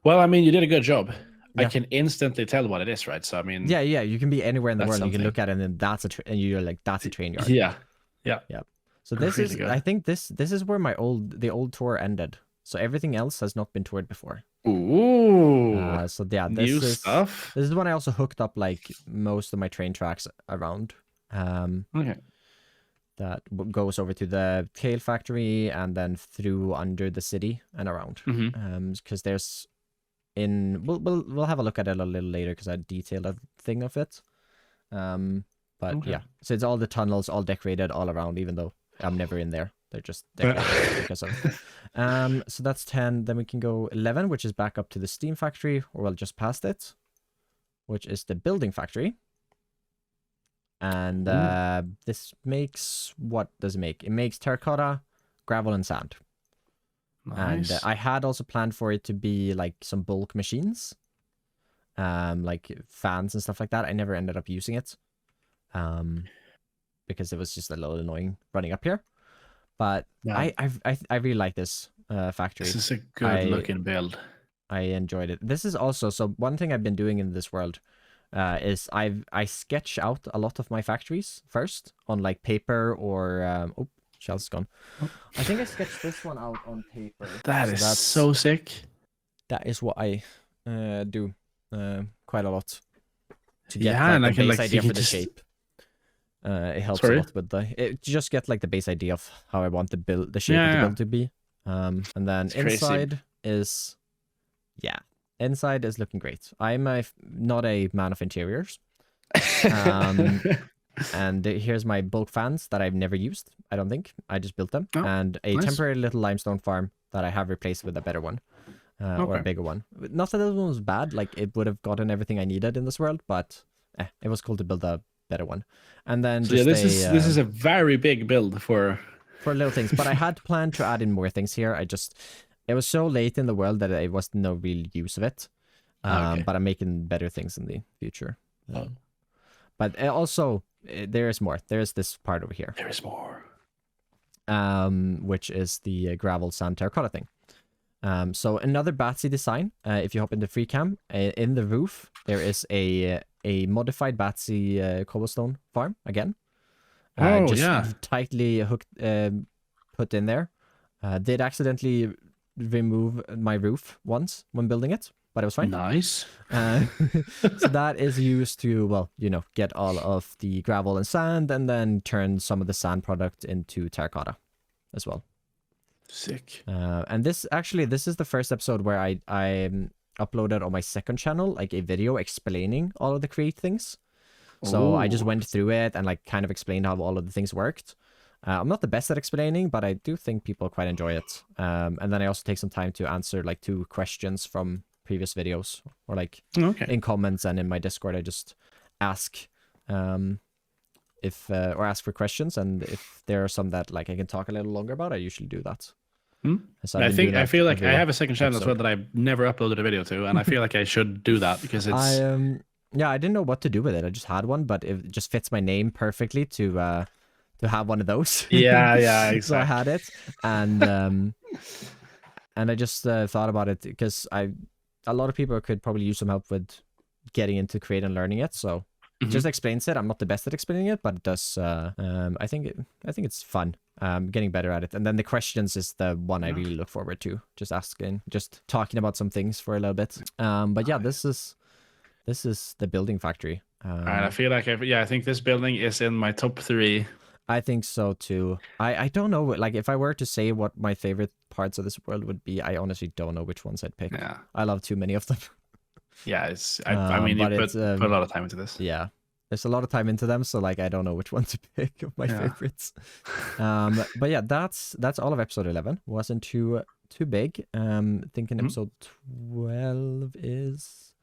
Well, I mean, you did a good job. I can instantly tell what it is, right? So I mean, yeah, you can be anywhere in the world. And you can look at it, and and you're like, that's a train yard. Yeah. So this is, I think this is where the old tour ended. So everything else has not been toured before. Ooh. So yeah, new stuff. This is when I also hooked up like most of my train tracks around. Okay. That goes over to the tail factory and then through under the city and around. Because there's we'll have a look at it a little later because I detailed a thing of it. But yeah, so it's all the tunnels, all decorated all around, even though I'm never in there. They're just decorated because of. So that's 10. Then we can go 11, which is back up to the steam factory, or well, just past it, which is the building factory. And this makes, what does it make? It makes terracotta, gravel, and sand. Nice. And I had also planned for it to be like some bulk machines, like fans and stuff like that. I never ended up using it, because it was just a little annoying running up here. But Yeah. I really like this factory. This is a good looking build. I enjoyed it. This is also, so one thing I've been doing in this world is I sketch out a lot of my factories first on like paper or oh, Shalz is gone. Oh. I think I sketched this one out on paper. That's so sick. That is what I do quite a lot to get and the I can base like idea for the just... shape. It helps a lot with it. Just get like the base idea of how I want the shape of the build to be. And then inside is inside is looking great. I'm not a man of interiors. And here's my bulk fans that I've never used, I don't think. I just built them. And a temporary little limestone farm that I have replaced with a better one. Or a bigger one. Not that this one was bad, like it would have gotten everything I needed in this world, but it was cool to build a better one. And then so this is a very big build for little things. But I had planned to add in more things here. It was so late in the world that it was no real use of it. But I'm making better things in the future. But also, there is more. There is this part over here. There is more. Which is the gravel sand terracotta thing. So another Batsy design. If you hop into free cam, in the roof there is a modified Batsy cobblestone farm again. Tightly hooked, put in there. Did accidentally remove my roof once when building it, but it was fine. Nice. So that is used to, well, get all of the gravel and sand, and then turn some of the sand product into terracotta as well. Sick. And this is the first episode where I uploaded on my second channel like a video explaining all of the create things. So I just went through it and like kind of explained how all of the things worked. I'm not the best at explaining, but I do think people quite enjoy it. And then I also take some time to answer like 2 questions from previous videos, or like in comments and in my Discord. I just ask or ask for questions, and if there are some that like I can talk a little longer about, I usually do that. So I feel like I have a second channel as well that I've never uploaded a video to, and I feel like I should do that because it's I didn't know what to do with it. I just had one, but it just fits my name perfectly to have one of those. Yeah, exactly. So I had it, and I just thought about it because a lot of people could probably use some help with getting into create and learning it. So it just explains it. I'm not the best at explaining it, but it does. I think it's fun. Getting better at it. And then the questions is the one I really look forward to. Just asking, just talking about some things for a little bit. But yeah, this is the building factory. And I feel like I think this building is in my top 3. I think so too. I don't know, like if I were to say what my favorite parts of this world would be, I honestly don't know which ones I'd pick. Yeah. I love too many of them. Yeah, I mean, you put a lot of time into this. Yeah. There's a lot of time into them, so like I don't know which one to pick of my favorites. But yeah, that's all of episode 11. Wasn't too big. Thinking episode 12 is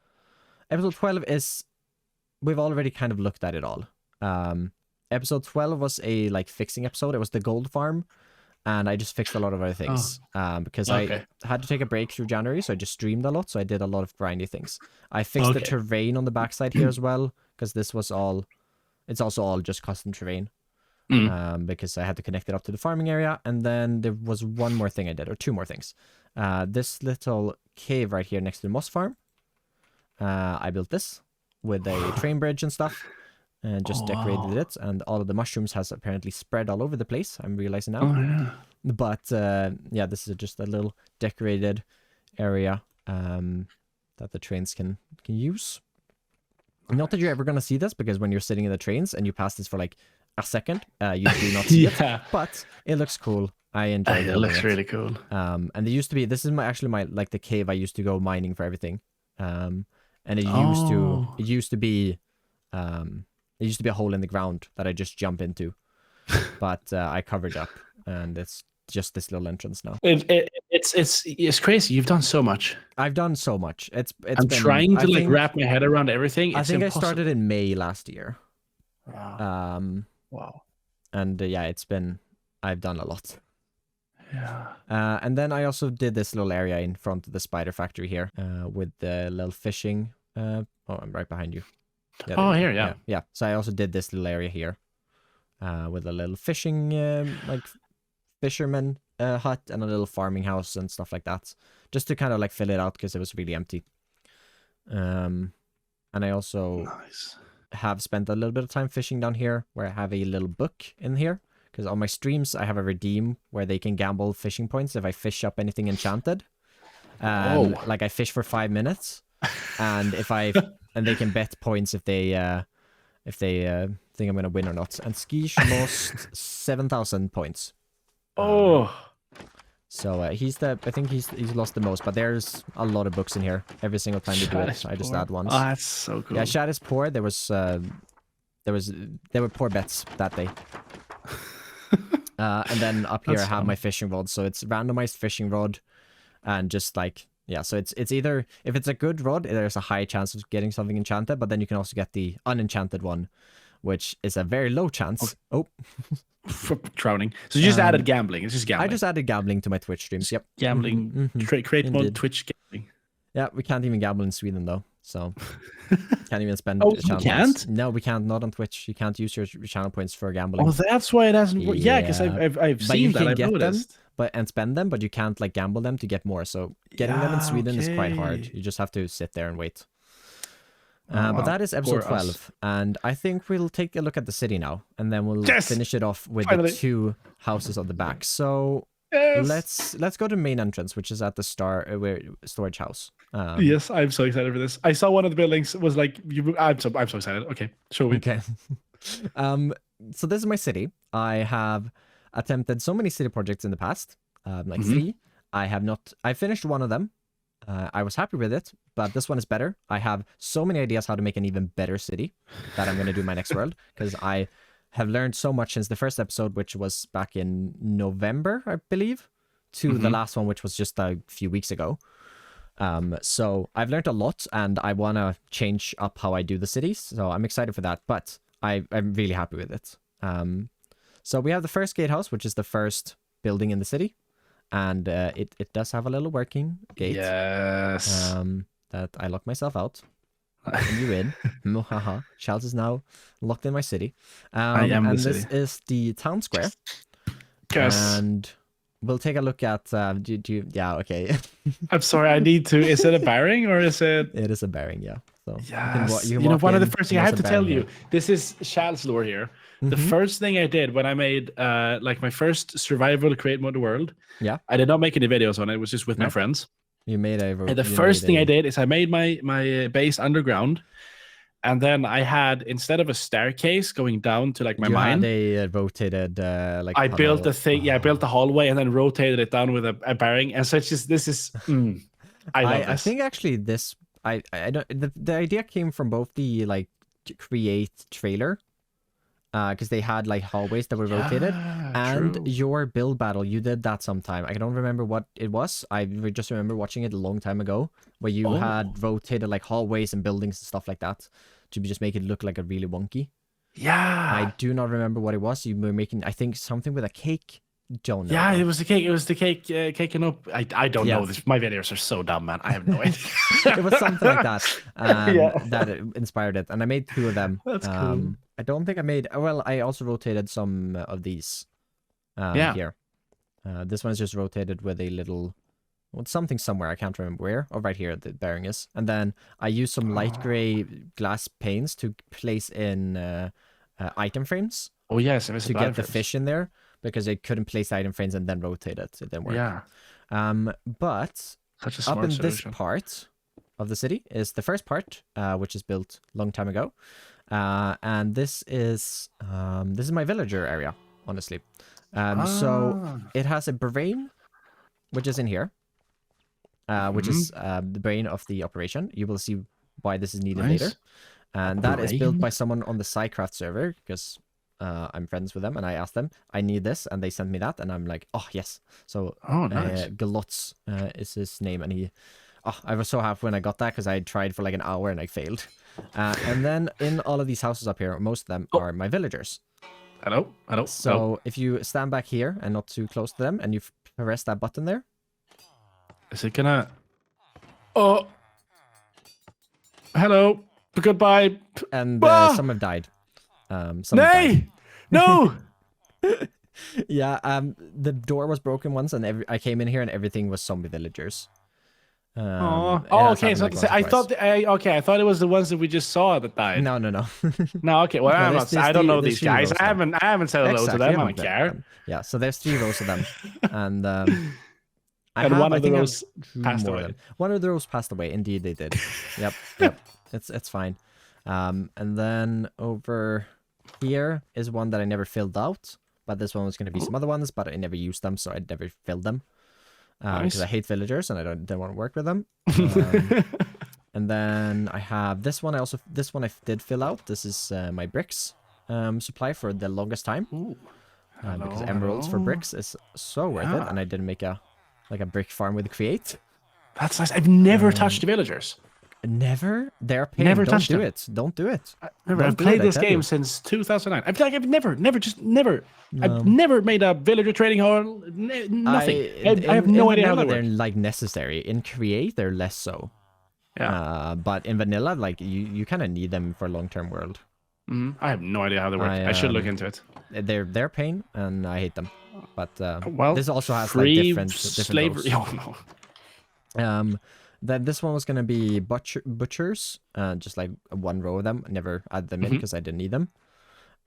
we've already kind of looked at it all. Episode 12 was a like fixing episode. It was the gold farm, and I just fixed a lot of other things because I had to take a break through January, so I just streamed a lot, so I did a lot of grindy things. I fixed the terrain on the backside here as well, because it's also all just custom terrain, because I had to connect it up to the farming area. And then there was one more thing I did, or 2 more things. This little cave right here next to the moss farm, I built this with a train bridge and stuff, and just decorated it, and all of the mushrooms has apparently spread all over the place, I'm realizing now. But yeah, this is just a little decorated area that the trains can use. Not that you're ever going to see this, because when you're sitting in the trains and you pass this for like a second, you do not see it, but it looks cool. I enjoy it. It looks really cool. And there used to be, this is actually my like the cave I used to go mining for everything. And it used to be a hole in the ground that I just jump into, but I covered up, and it's just this little entrance now. It's crazy. You've done so much. I've done so much. I'm trying to wrap my head around everything. I think I started in May last year. Wow. And yeah, I've done a lot. Yeah. And then I also did this little area in front of the spider factory here, with the little fishing. Oh, I'm right behind you. Yeah, Oh, here, yeah. Yeah. So I also did this little area here, with a little fishing, like fisherman hut and a little farming house and stuff like that, just to kind of like fill it out because it was really empty. And I also have spent a little bit of time fishing down here, where I have a little book in here. Because on my streams, I have a redeem where they can gamble fishing points if I fish up anything enchanted. Like I fish for 5 minutes, and they can bet points if they think I'm gonna win or not. And Skish lost 7,000 points. So I think he's lost the most, but there's a lot of books in here. Every single time we do it, I just add ones. Oh, that's so cool. Yeah, Shad is poor. There were poor bets that day. And then up here I have my fishing rod, so it's randomized fishing rod, and just like, yeah, so it's either, if it's a good rod, there's a high chance of getting something enchanted, but then you can also get the unenchanted one, which is a very low chance. Drowning. So you just added gambling. It's just gambling. I just added gambling to my Twitch streams. Yep. Gambling. Create mode Twitch gambling. Yeah, we can't even gamble in Sweden though, so can't even spend. Oh, you can't? Points. No, we can't. Not on Twitch. You can't use your channel points for gambling. Oh, that's why it hasn't. Yeah, because I've seen that. I've noticed. And spend them, but you can't like gamble them to get more. So getting them in Sweden is quite hard. You just have to sit there and wait. But that is episode 12, and I think we'll take a look at the city now, and then we'll finish it off with the 2 houses on the back. So let's go to main entrance, which is at the storage house. Yes, I'm so excited for this. I saw one of the buildings was like, I'm so excited. Okay, show me. Okay. So this is my city. I have attempted so many city projects in the past, like 3. I finished one of them. I was happy with it, but this one is better. I have so many ideas how to make an even better city that I'm going to do my next world, because I have learned so much since the first episode, which was back in November, I believe, to the last one, which was just a few weeks ago. So I've learned a lot, and I want to change up how I do the cities, so I'm excited for that, but I'm really happy with it. So we have the first gatehouse, which is the first building in the city. And it does have a little working gate. Yes. That I lock myself out. And you in. Shalz is now locked in my city. I am the city. This is the town square. Yes. And we'll take a look at. Yeah, okay. I'm sorry. I need to. Is it a bearing or is it? It is a bearing, yeah. So yes. You know, one of the first things I have to tell you. This is Shalz lore here. The first thing I did when I made like my first survival create mode world, I did not make any videos on it. It was just with my friends. You made and the first thing I did is I made my base underground, and then I had, instead of a staircase going down to like my mine, they rotated like I built a thing. Yeah, I built the hallway and then rotated it down with a bearing. And so it's just I think actually this I don't the idea came from both the like create trailer. Because they had like hallways that were rotated, and your build battle, you did that sometime. I don't remember what it was. I just remember watching it a long time ago, where you had rotated like hallways and buildings and stuff like that to just make it look like a really wonky. Yeah. I do not remember what it was. You were making, I think, something with a cake. Don't know. Yeah, it was the cake. It was the cake caking up. I don't know. My videos are so dumb, man. I have no idea. It was something like that. That inspired it, and I made 2 of them. That's cool. I don't think I made. Well, I also rotated some of these. Here. This one's just rotated with a little, something somewhere. I can't remember where. Oh, right here the bearing is. And then I used some light gray glass panes to place in item frames. Oh yes, to get the fish in there, because they couldn't place item frames and then rotate it. It didn't work. Yeah. But up in this part of the city is the first part, which is built a long time ago. And this is my villager area, honestly. So it has a brain, which is in here, which is the brain of the operation. You will see why this is needed later. And that is built by someone on the SciCraft server, because I'm friends with them, and I asked them, I need this, and they sent me that, and I'm like, oh yes. So nice. Galotz is his name, and Oh, I was so happy when I got that because I tried for like an hour and I failed. And then in all of these houses up here, most of them are my villagers. Hello? Hello? So if you stand back here and not too close to them and you press that button there. Is it gonna... Oh! Hello! Goodbye! And some have died. Some have died. No! Yeah, the door was broken once and I came in here and everything was zombie villagers. Oh, it has okay. happened, So, like, once so or I twice. thought I thought it was the ones that we just saw that died. No. No, okay. Well, No, I don't know there's these three guys. rows I of them. haven't said hello to them. I you don't haven't met care. them. Yeah, so there's 3 rows of them. And And one of I think those two passed more away. of them. One of those passed away. Indeed, they did. Yep. It's fine. And then over here is one that I never filled out. But this one was going to be some other ones, but I never used them, so I never filled them. Because I hate villagers and I don't want to work with them. And then I have this one. This one I did fill out. This is my bricks supply for the longest time. Because emeralds for bricks is so worth it, and I didn't make a brick farm with create. That's nice. I've never touched the villagers. Never? They're pain. Never Don't touched do them. it. Don't do it. I've played this game since 2009. I've never. I've never made a villager trading hall. Nothing. I have no idea how they they're work. like necessary. In create, they're less so. Yeah. But in vanilla, like you kind of need them for long-term world. I have no idea how they work. I should look into it. They're pain, and I hate them. But well, this also has free like different slavery. roles. Oh no. Then this one was gonna be butchers, just like 1 row of them. I never added them in because I didn't need them.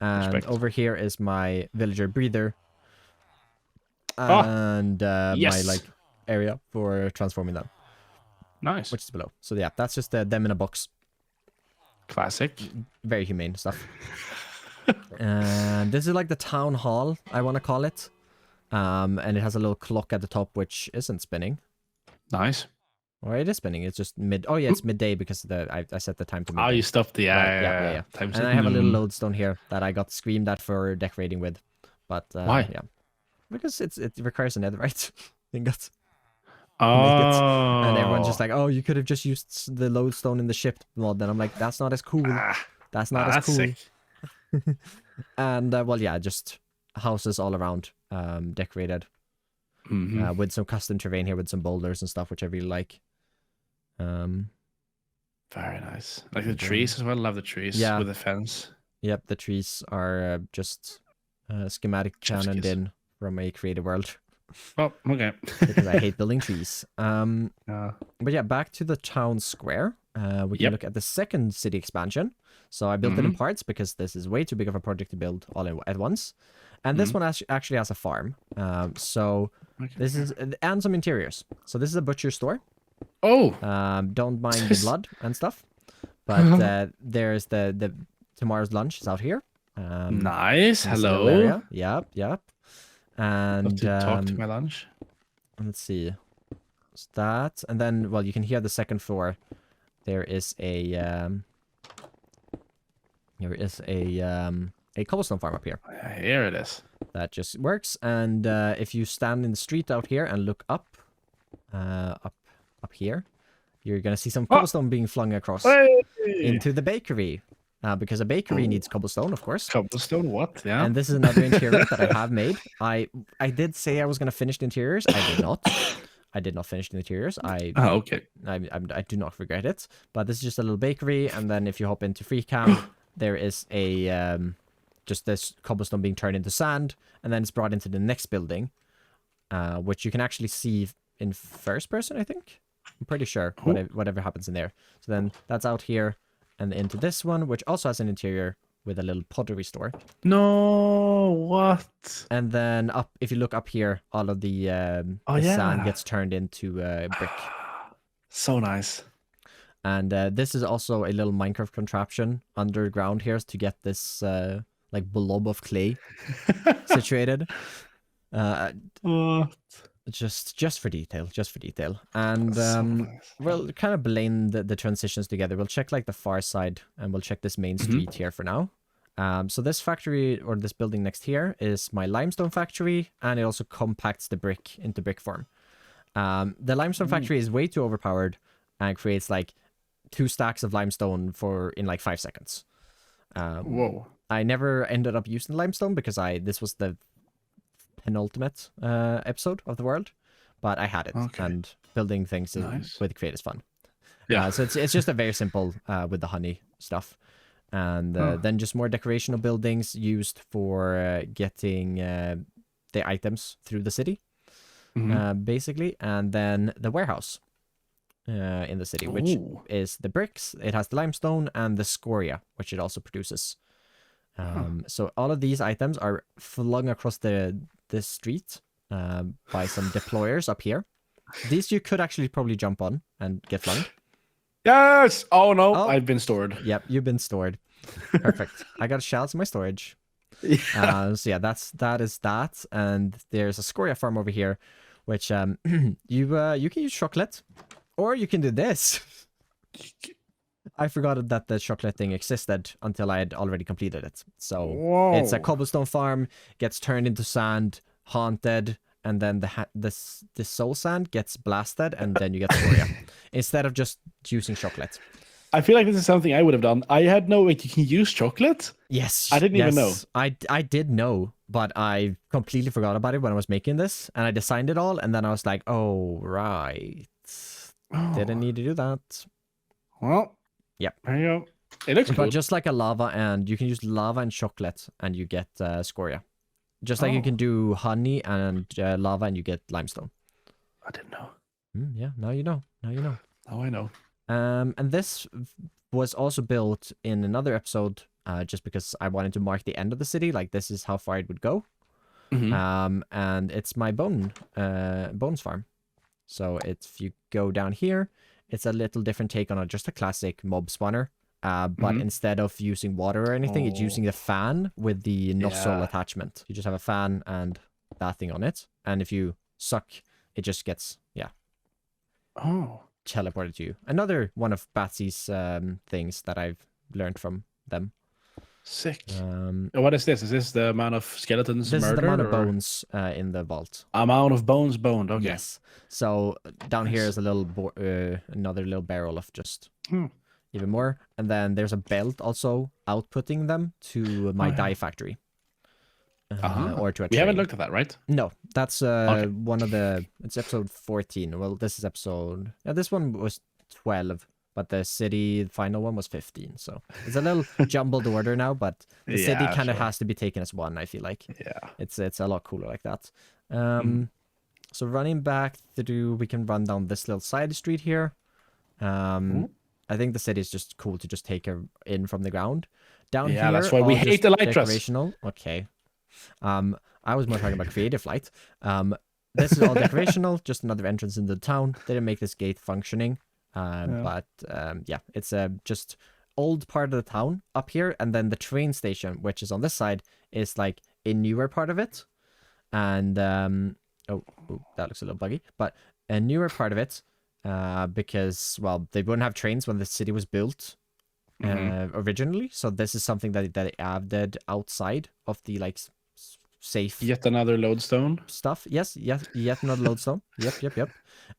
And over here is my villager breather, and my like area for transforming them. Nice. Which is below. So yeah, that's just them in a box. Classic. Very humane stuff. And this is like the town hall, I want to call it. And it has a little clock at the top which isn't spinning. Nice. Or it is spinning. It's just mid. Oh yeah, it's midday because I set the time to midday. Oh, you stuffed the yeah. And I have a little lodestone here that I got screamed at for decorating with. But why? Yeah, because it requires a netherite ingot. Oh. And everyone's just like, oh, you could have just used the lodestone in the ship mod. And I'm like, that's not as cool. That's not as cool. Sick. And well, yeah, just houses all around, decorated, with some custom terrain here with some boulders and stuff, which I really like. Very nice. Like the trees as well. Love the trees with the fence. Yep, the trees are just schematic cannoned in from a creative world. Oh, okay. Because I hate building trees. But yeah, back to the town square. We can look at the second city expansion. So I built it in parts because this is way too big of a project to build all at once. And this one actually has a farm. This is, and some interiors. So this is a butcher store. Oh. Don't mind the blood and stuff. But there's the tomorrow's lunch is out here. Nice. Hello. Area. Yep. And talk to my lunch. Let's see. What's that? And then, well, you can hear the second floor. There is a cobblestone farm up here. Here it is. That just works. And if you stand in the street out here and look up here, you're gonna see some cobblestone being flung across into the bakery. Because a bakery needs cobblestone, of course. Cobblestone, what? Yeah. And this is another interior that I have made. I did say I was gonna finish the interiors. I did not. I did not finish the interiors. Okay. I do not regret it. But this is just a little bakery, and then if you hop into free cam, there is a just this cobblestone being turned into sand, and then it's brought into the next building, which you can actually see in first person, I think. I'm pretty sure whatever happens in there. So then that's out here and into this one, which also has an interior with a little pottery store. No, what? And then up, if you look up here, all of the sand gets turned into brick. So nice. And this is also a little Minecraft contraption underground here to get this like blob of clay situated. Just for detail, and we'll kind of blend the transitions together. We'll check like the far side, and we'll check this main street here for now. So this factory, or this building next here, is my limestone factory, and it also compacts the brick into brick form. The limestone factory is way too overpowered and creates like 2 stacks of limestone in like 5 seconds. Whoa. I never ended up using limestone because this was the penultimate episode of the world, but I had it, and building things with Create is fun. Yeah. So it's just a very simple with the honey stuff, and then just more decorational buildings used for getting the items through the city, basically, and then the warehouse in the city, which is the bricks. It has the limestone and the scoria, which it also produces. So all of these items are flung across the street by some deployers up here. These you could actually probably jump on and get flung. Yes! Oh no, I've been stored. Yep, you've been stored. Perfect. I got a Shalz in my storage. Yeah. So yeah, that is that. And there's a scoria farm over here, which you can use chocolate, or you can do this. I forgot that the chocolate thing existed until I had already completed it. So it's a cobblestone farm, gets turned into sand, haunted, and then the soul sand gets blasted, and then you get scoria instead of just using chocolate. I feel like this is something I would have done. I had no way you can use chocolate. Yes, I didn't even know. I did know, but I completely forgot about it when I was making this, and I designed it all, and then I was like, oh right, didn't need to do that. Well, yep. There you go. It looks cool. But just like a lava, and you can use lava and chocolate, and you get scoria. Just like you can do honey and lava, and you get limestone. I didn't know. Yeah, now you know. Now you know. Now I know. And this was also built in another episode, just because I wanted to mark the end of the city. Like, this is how far it would go. And it's my bones farm. So if you go down here, it's a little different take on just a classic mob spawner. But instead of using water or anything, it's using the fan with the nozzle attachment. You just have a fan and that thing on it. And if you suck, it just gets, teleported to you. Another one of Batsy's things that I've learned from them. Sick. What is this? Is this the amount of skeletons this murdered? This is the amount of bones in the vault. Amount of bones boned, okay. Yes. So down here is a little another little barrel of just even more. And then there's a belt also outputting them to my dye factory. Or to a train. We haven't looked at that, right? No, that's one of the... It's episode 14. Well, this is episode... Yeah, this one was 12, but the city final one was 15. So it's a little jumbled order now, but the city kind of has to be taken as one, I feel like. Yeah. It's a lot cooler like that. So running back through, we can run down this little side street here. I think the city is just cool to just take her in from the ground. Down here, that's why we hate the light truss. Okay. I was more talking about creative light. This is all decorational, just another entrance into the town. They didn't make this gate functioning. But it's just old part of the town up here, and then the train station, which is on this side, is like a newer part of it. And that looks a little buggy, but a newer part of it, because, well, they wouldn't have trains when the city was built originally. So this is something that they added outside of the like safe. Yet another lodestone stuff. Yes, yet another lodestone. Yep.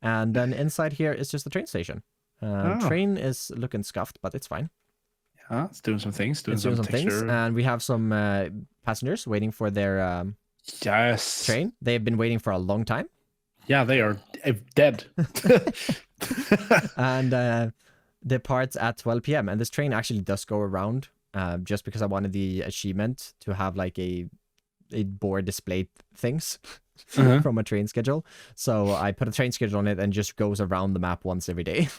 And then inside here is just the train station. Train is looking scuffed, but it's fine. Yeah, it's doing some things. Doing some things, and we have some passengers waiting for their train. They've been waiting for a long time. Yeah, they are dead. And departs at 12 p.m. And this train actually does go around, just because I wanted the achievement to have like a board displayed things from a train schedule. So I put a train schedule on it and just goes around the map once every day.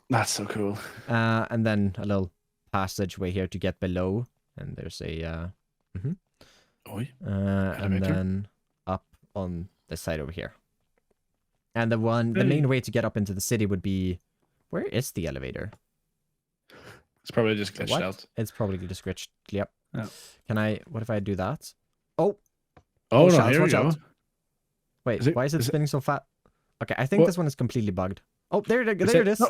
That's so cool. And then a little passageway here to get below, and there's a and then up on this side over here. And the main way to get up into the city would be, where is the elevator? It's probably just glitched out. It's probably just glitched. Yep. Yeah. What if I do that? Oh, no, Shalz, here we go. Wait, why is it spinning so fast? Okay, I think this one is completely bugged. Oh, there it is.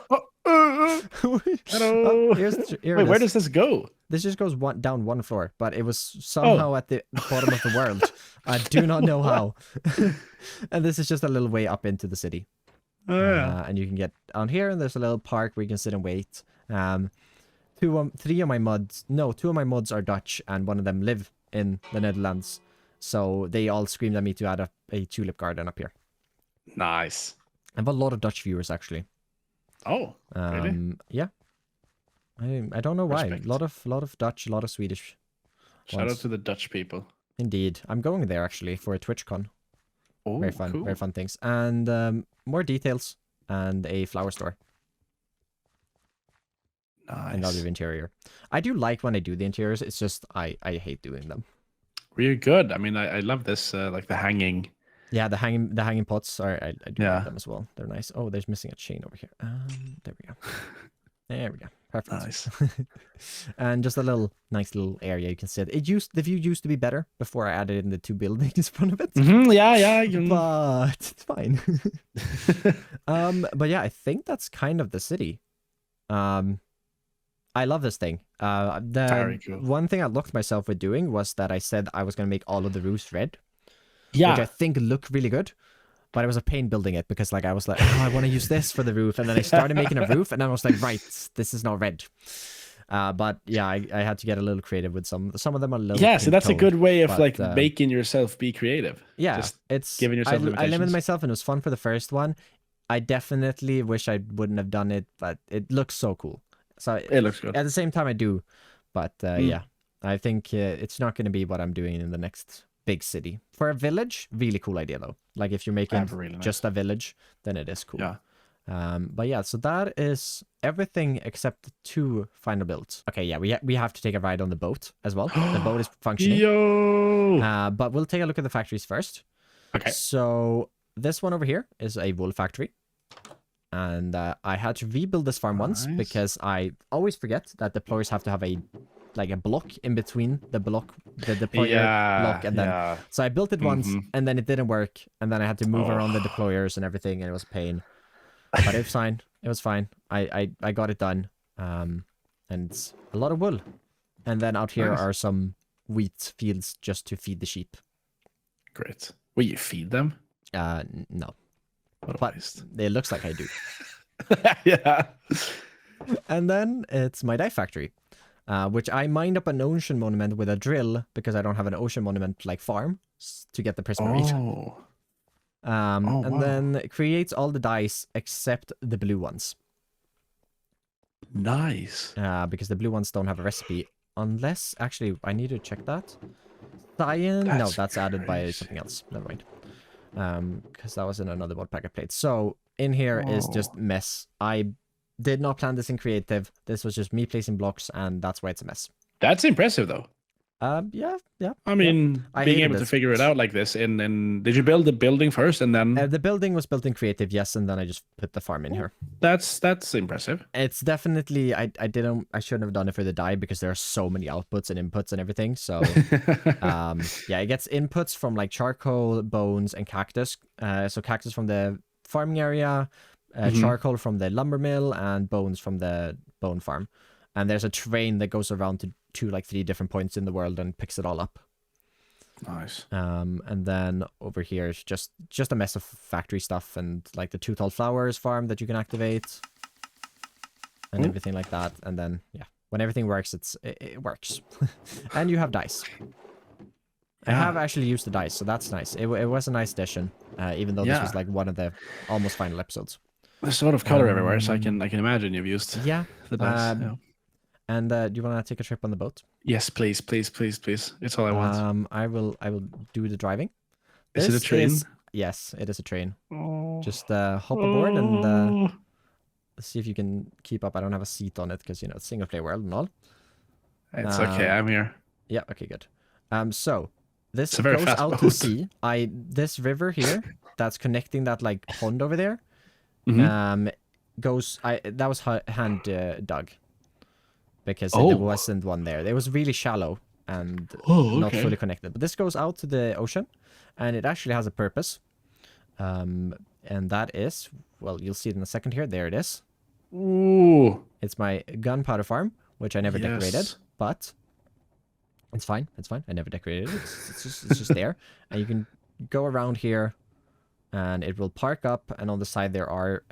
Hello. Wait, where does this go? This just goes down one floor, but it was somehow at the bottom of the world. I do not know how. And this is just a little way up into the city. Oh, yeah. And you can get on here, and there's a little park where you can sit and wait. Two of my mods are Dutch, and one of them live in the Netherlands. So they all screamed at me to add a tulip garden up here. Nice. I have a lot of Dutch viewers, actually. Oh, really? Yeah. I don't know why. Respect. A lot of Dutch, a lot of Swedish. Shout out to the Dutch people. Indeed. I'm going there, actually, for a TwitchCon. Oh, Very fun. cool. Very fun things. And more details. And a flower store. Nice. And other interior. I do like when I do the interiors. It's just I hate doing them. Really good. I mean, I love this, like the hanging. Yeah, the hanging pots are I do Yeah. like them as well. They're nice. Oh, there's missing a chain over here. There we go. There we go. Perfect. Nice. And just a nice little area you can sit. The view used to be better before I added in the 2 buildings in front of it. Yeah. But it's fine. But yeah, I think that's kind of the city. I love this thing. Very cool. One thing I looked myself with doing was that I said I was going to make all of the roofs red. Yeah. Which I think look really good. But it was a pain building it because I was like, oh, I want to use this for the roof. And then I started making a roof and then I was like, right, this is not red. But yeah, I had to get a little creative with some of them are a little Yeah, so that's a good way of but, making yourself be creative. Yeah, Just it's giving yourself I limited limitations. myself and it was fun for the first one. I definitely wish I wouldn't have done it, but it looks so cool. So It looks good. At the same time, I do, but yeah, I think it's not going to be what I'm doing in the next big city. For a village, really cool idea though. Like if you're making Really nice. just a village, then it is cool. Yeah. But yeah, so that is everything except the 2 final builds. Okay, yeah, we have to take a ride on the boat as well. The boat is functioning. Yo. But we'll take a look at the factories first. Okay. So this one over here is a wool factory. And I had to rebuild this farm once because I always forget that deployers have to have a block in between the deployer block and then so I built it once and then it didn't work and then I had to move around the deployers and everything and it was a pain. But it was fine. It was fine. I got it done. And it's a lot of wool. And then out here are some wheat fields just to feed the sheep. Great. Will you feed them? No. What a But waste. it looks like I do. Yeah. And then it's my dye factory, which I mined up an ocean monument with a drill because I don't have an ocean monument like farm to get the prismarine. Oh. And then it creates all the dyes except the blue ones. Nice. Because the blue ones don't have a recipe. Unless, actually, I need to check that. Cyan? No, that's added by something else. Never mind. Because that was in another mod pack I played. So in here is just mess. I did not plan this in creative. This was just me placing blocks, and that's why it's a mess. That's impressive, though. Yeah. I mean, I being hated able to this. figure it out like this. And did you build the building first, and then? The building was built in creative, yes, and then I just put the farm in here. That's impressive. It's definitely I shouldn't have done it for the dye because there are so many outputs and inputs and everything. So yeah, it gets inputs from like charcoal, bones, and cactus. So cactus from the farming area, charcoal from the lumber mill, and bones from the bone farm. And there's a train that goes around to 3 different points in the world and picks it all up. Nice. And then over here is just a mess of factory stuff and like the 2 tall flowers farm that you can activate and everything like that. And then yeah, when everything works, it works. And you have dice. I have actually used the dice, so that's nice. It was a nice addition, even though this was like one of the almost final episodes. There's a lot of color everywhere, so I can imagine you've used the dice. And do you want to take a trip on the boat? Yes, please. It's all I want. I will do the driving. Is it a train? Yes, it is a train. Oh. Just hop aboard and see if you can keep up. I don't have a seat on it because it's single player world and all. It's okay. I'm here. Yeah. Okay. Good. So this very goes fast out to boat. sea. This river here that's connecting that like pond over there. Goes. That was hand dug. Because there wasn't one there. It was really shallow and not fully connected. But this goes out to the ocean, and it actually has a purpose. And that is, well, you'll see it in a second here. There it is. Ooh. It's my gunpowder farm, which I never decorated, but it's fine. It's fine. I never decorated it. It's just there, and you can go around here and it will park up, and on the side there are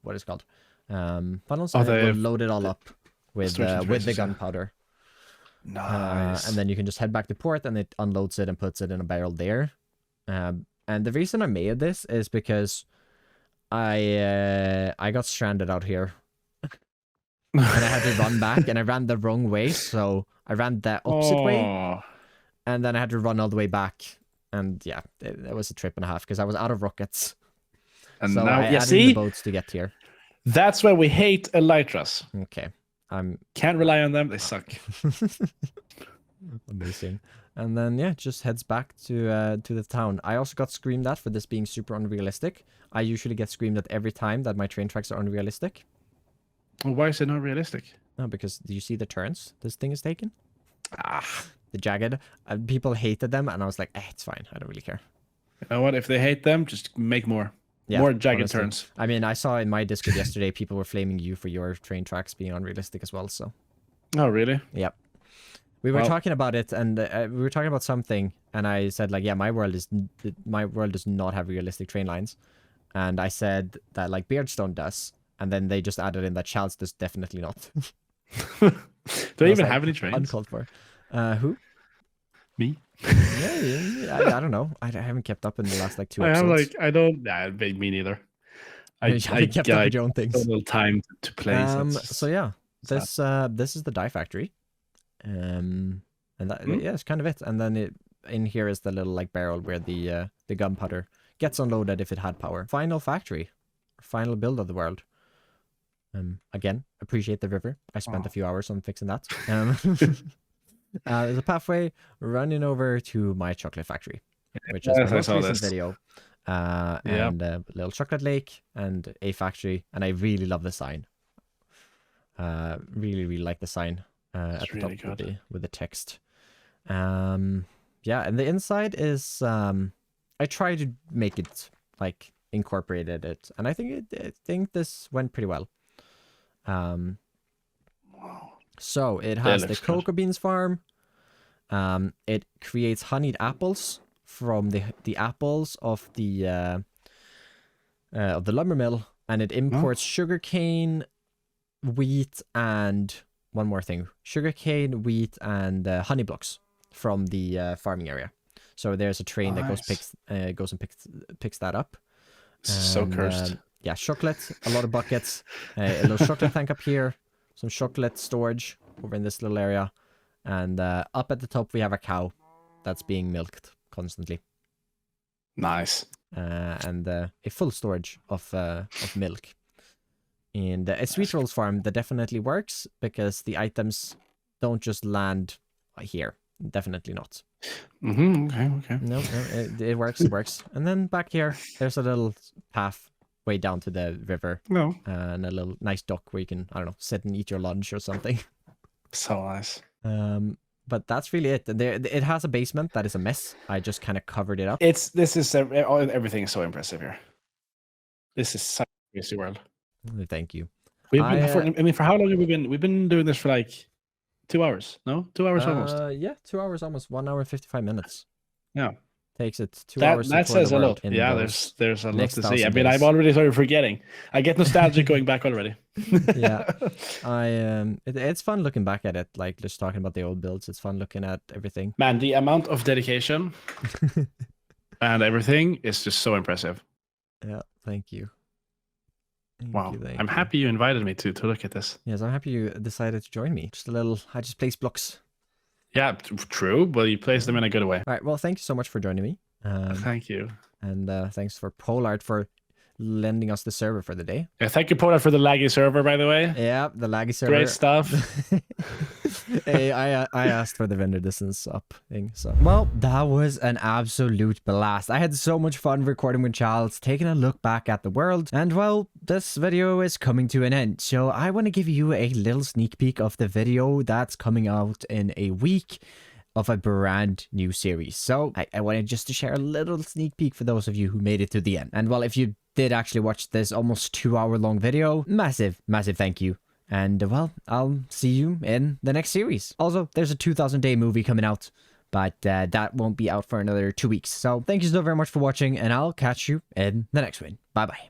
what is it called funnels, Oh, and it will load it all up with the gunpowder. Nice. And then you can just head back to port, and it unloads it and puts it in a barrel there. And the reason I made this is because I got stranded out here. And I had to run back, and I ran the wrong way, so I ran the opposite way, and then I had to run all the way back, and yeah, it was a trip and a half because I was out of rockets. And so now, I added the boats to get here. That's why we hate elytras. Okay, can't rely on them; they suck. Amazing. And then yeah, just heads back to the town. I also got screamed at for this being super unrealistic. I usually get screamed at every time that my train tracks are unrealistic. Why is it not realistic? No, because do you see the turns this thing is taking? The jagged. People hated them, and I was like, it's fine. I don't really care. You know what? If they hate them, just make more. Yeah, more jagged honestly. turns. I mean, I saw in my Discord yesterday, people were flaming you for your train tracks being unrealistic as well, so. Oh, really? Yep. We were talking about it, and we were talking about something, and I said, like, yeah, my world does not have realistic train lines. And I said that, like, Beardstone does. And then they just added in that Shalz does definitely not. Do I even have any trains? Uncalled for. Who? Me? Yeah, I don't know. I haven't kept up in the last like 2 episodes. I don't. Nah, me neither. I kept up with your own things. A little time to play. So yeah, this is the dye factory, and that yeah, it's kind of it. And then in here is the little like barrel where the gunpowder gets unloaded if it had power. Final factory, final build of the world. Again, appreciate the river. I spent a few hours on fixing that. There's a pathway running over to my chocolate factory, which is my most recent video. And a little chocolate lake and a factory, and I really love the sign. Really like the sign at the top with the text. Yeah, and the inside is I tried to make it like incorporated it, and I think this went pretty well. So it has the cocoa beans farm. It creates honeyed apples from the apples of the lumber mill, and it imports sugarcane, wheat, and one more thing: sugarcane, wheat, and honey blocks from the farming area. So there's a train that goes and picks that up. So cursed. Yeah, chocolate, a lot of buckets, a little chocolate tank up here, some chocolate storage over in this little area, and up at the top we have a cow that's being milked constantly. Nice. And a full storage of milk. And a sweet rolls farm that definitely works because the items don't just land here. Definitely not. Okay. No, it works. It works. And then back here, there's a little path way down to the river. No. And a little nice dock where you can, I don't know, sit and eat your lunch or something. So nice. But that's really it. It has a basement that is a mess. I just kind of covered it up. Everything is so impressive here. This is such a crazy world. Thank you. For how long have we been? We've been doing this for like 2 hours. No, 2 hours almost. Yeah, 2 hours almost. 1 hour and 55 minutes. Yeah. Takes it 2 hours. That says a lot. Yeah, there's a lot to see. I mean, I'm already started forgetting. I get nostalgic going back already. Yeah, it's fun looking back at it, like just talking about the old builds. It's fun looking at everything. Man, the amount of dedication and everything is just so impressive. Yeah, thank you. Wow, I'm happy you invited me to look at this. Yes, I'm happy you decided to join me. I just place blocks. Yeah, true. Well, you place them in a good way. All right. Well, thank you so much for joining me. Thank you. And thanks for Pollard for lending us the server for the day. Yeah, thank you, Pollard, for the laggy server, by the way. Yeah, the laggy server. Great stuff. Hey, I asked for the vendor distance up thing. So, well, that was an absolute blast. I had so much fun recording with Shalz, taking a look back at the world. And well, this video is coming to an end. So I want to give you a little sneak peek of the video that's coming out in a week of a brand new series. So I wanted just to share a little sneak peek for those of you who made it to the end. And well, if you did actually watch this almost 2-hour long video, massive thank you. And well, I'll see you in the next series. Also, there's a 2000 Day movie coming out but that won't be out for another 2 weeks. So thank you so very much for watching, and I'll catch you in the next one. Bye bye.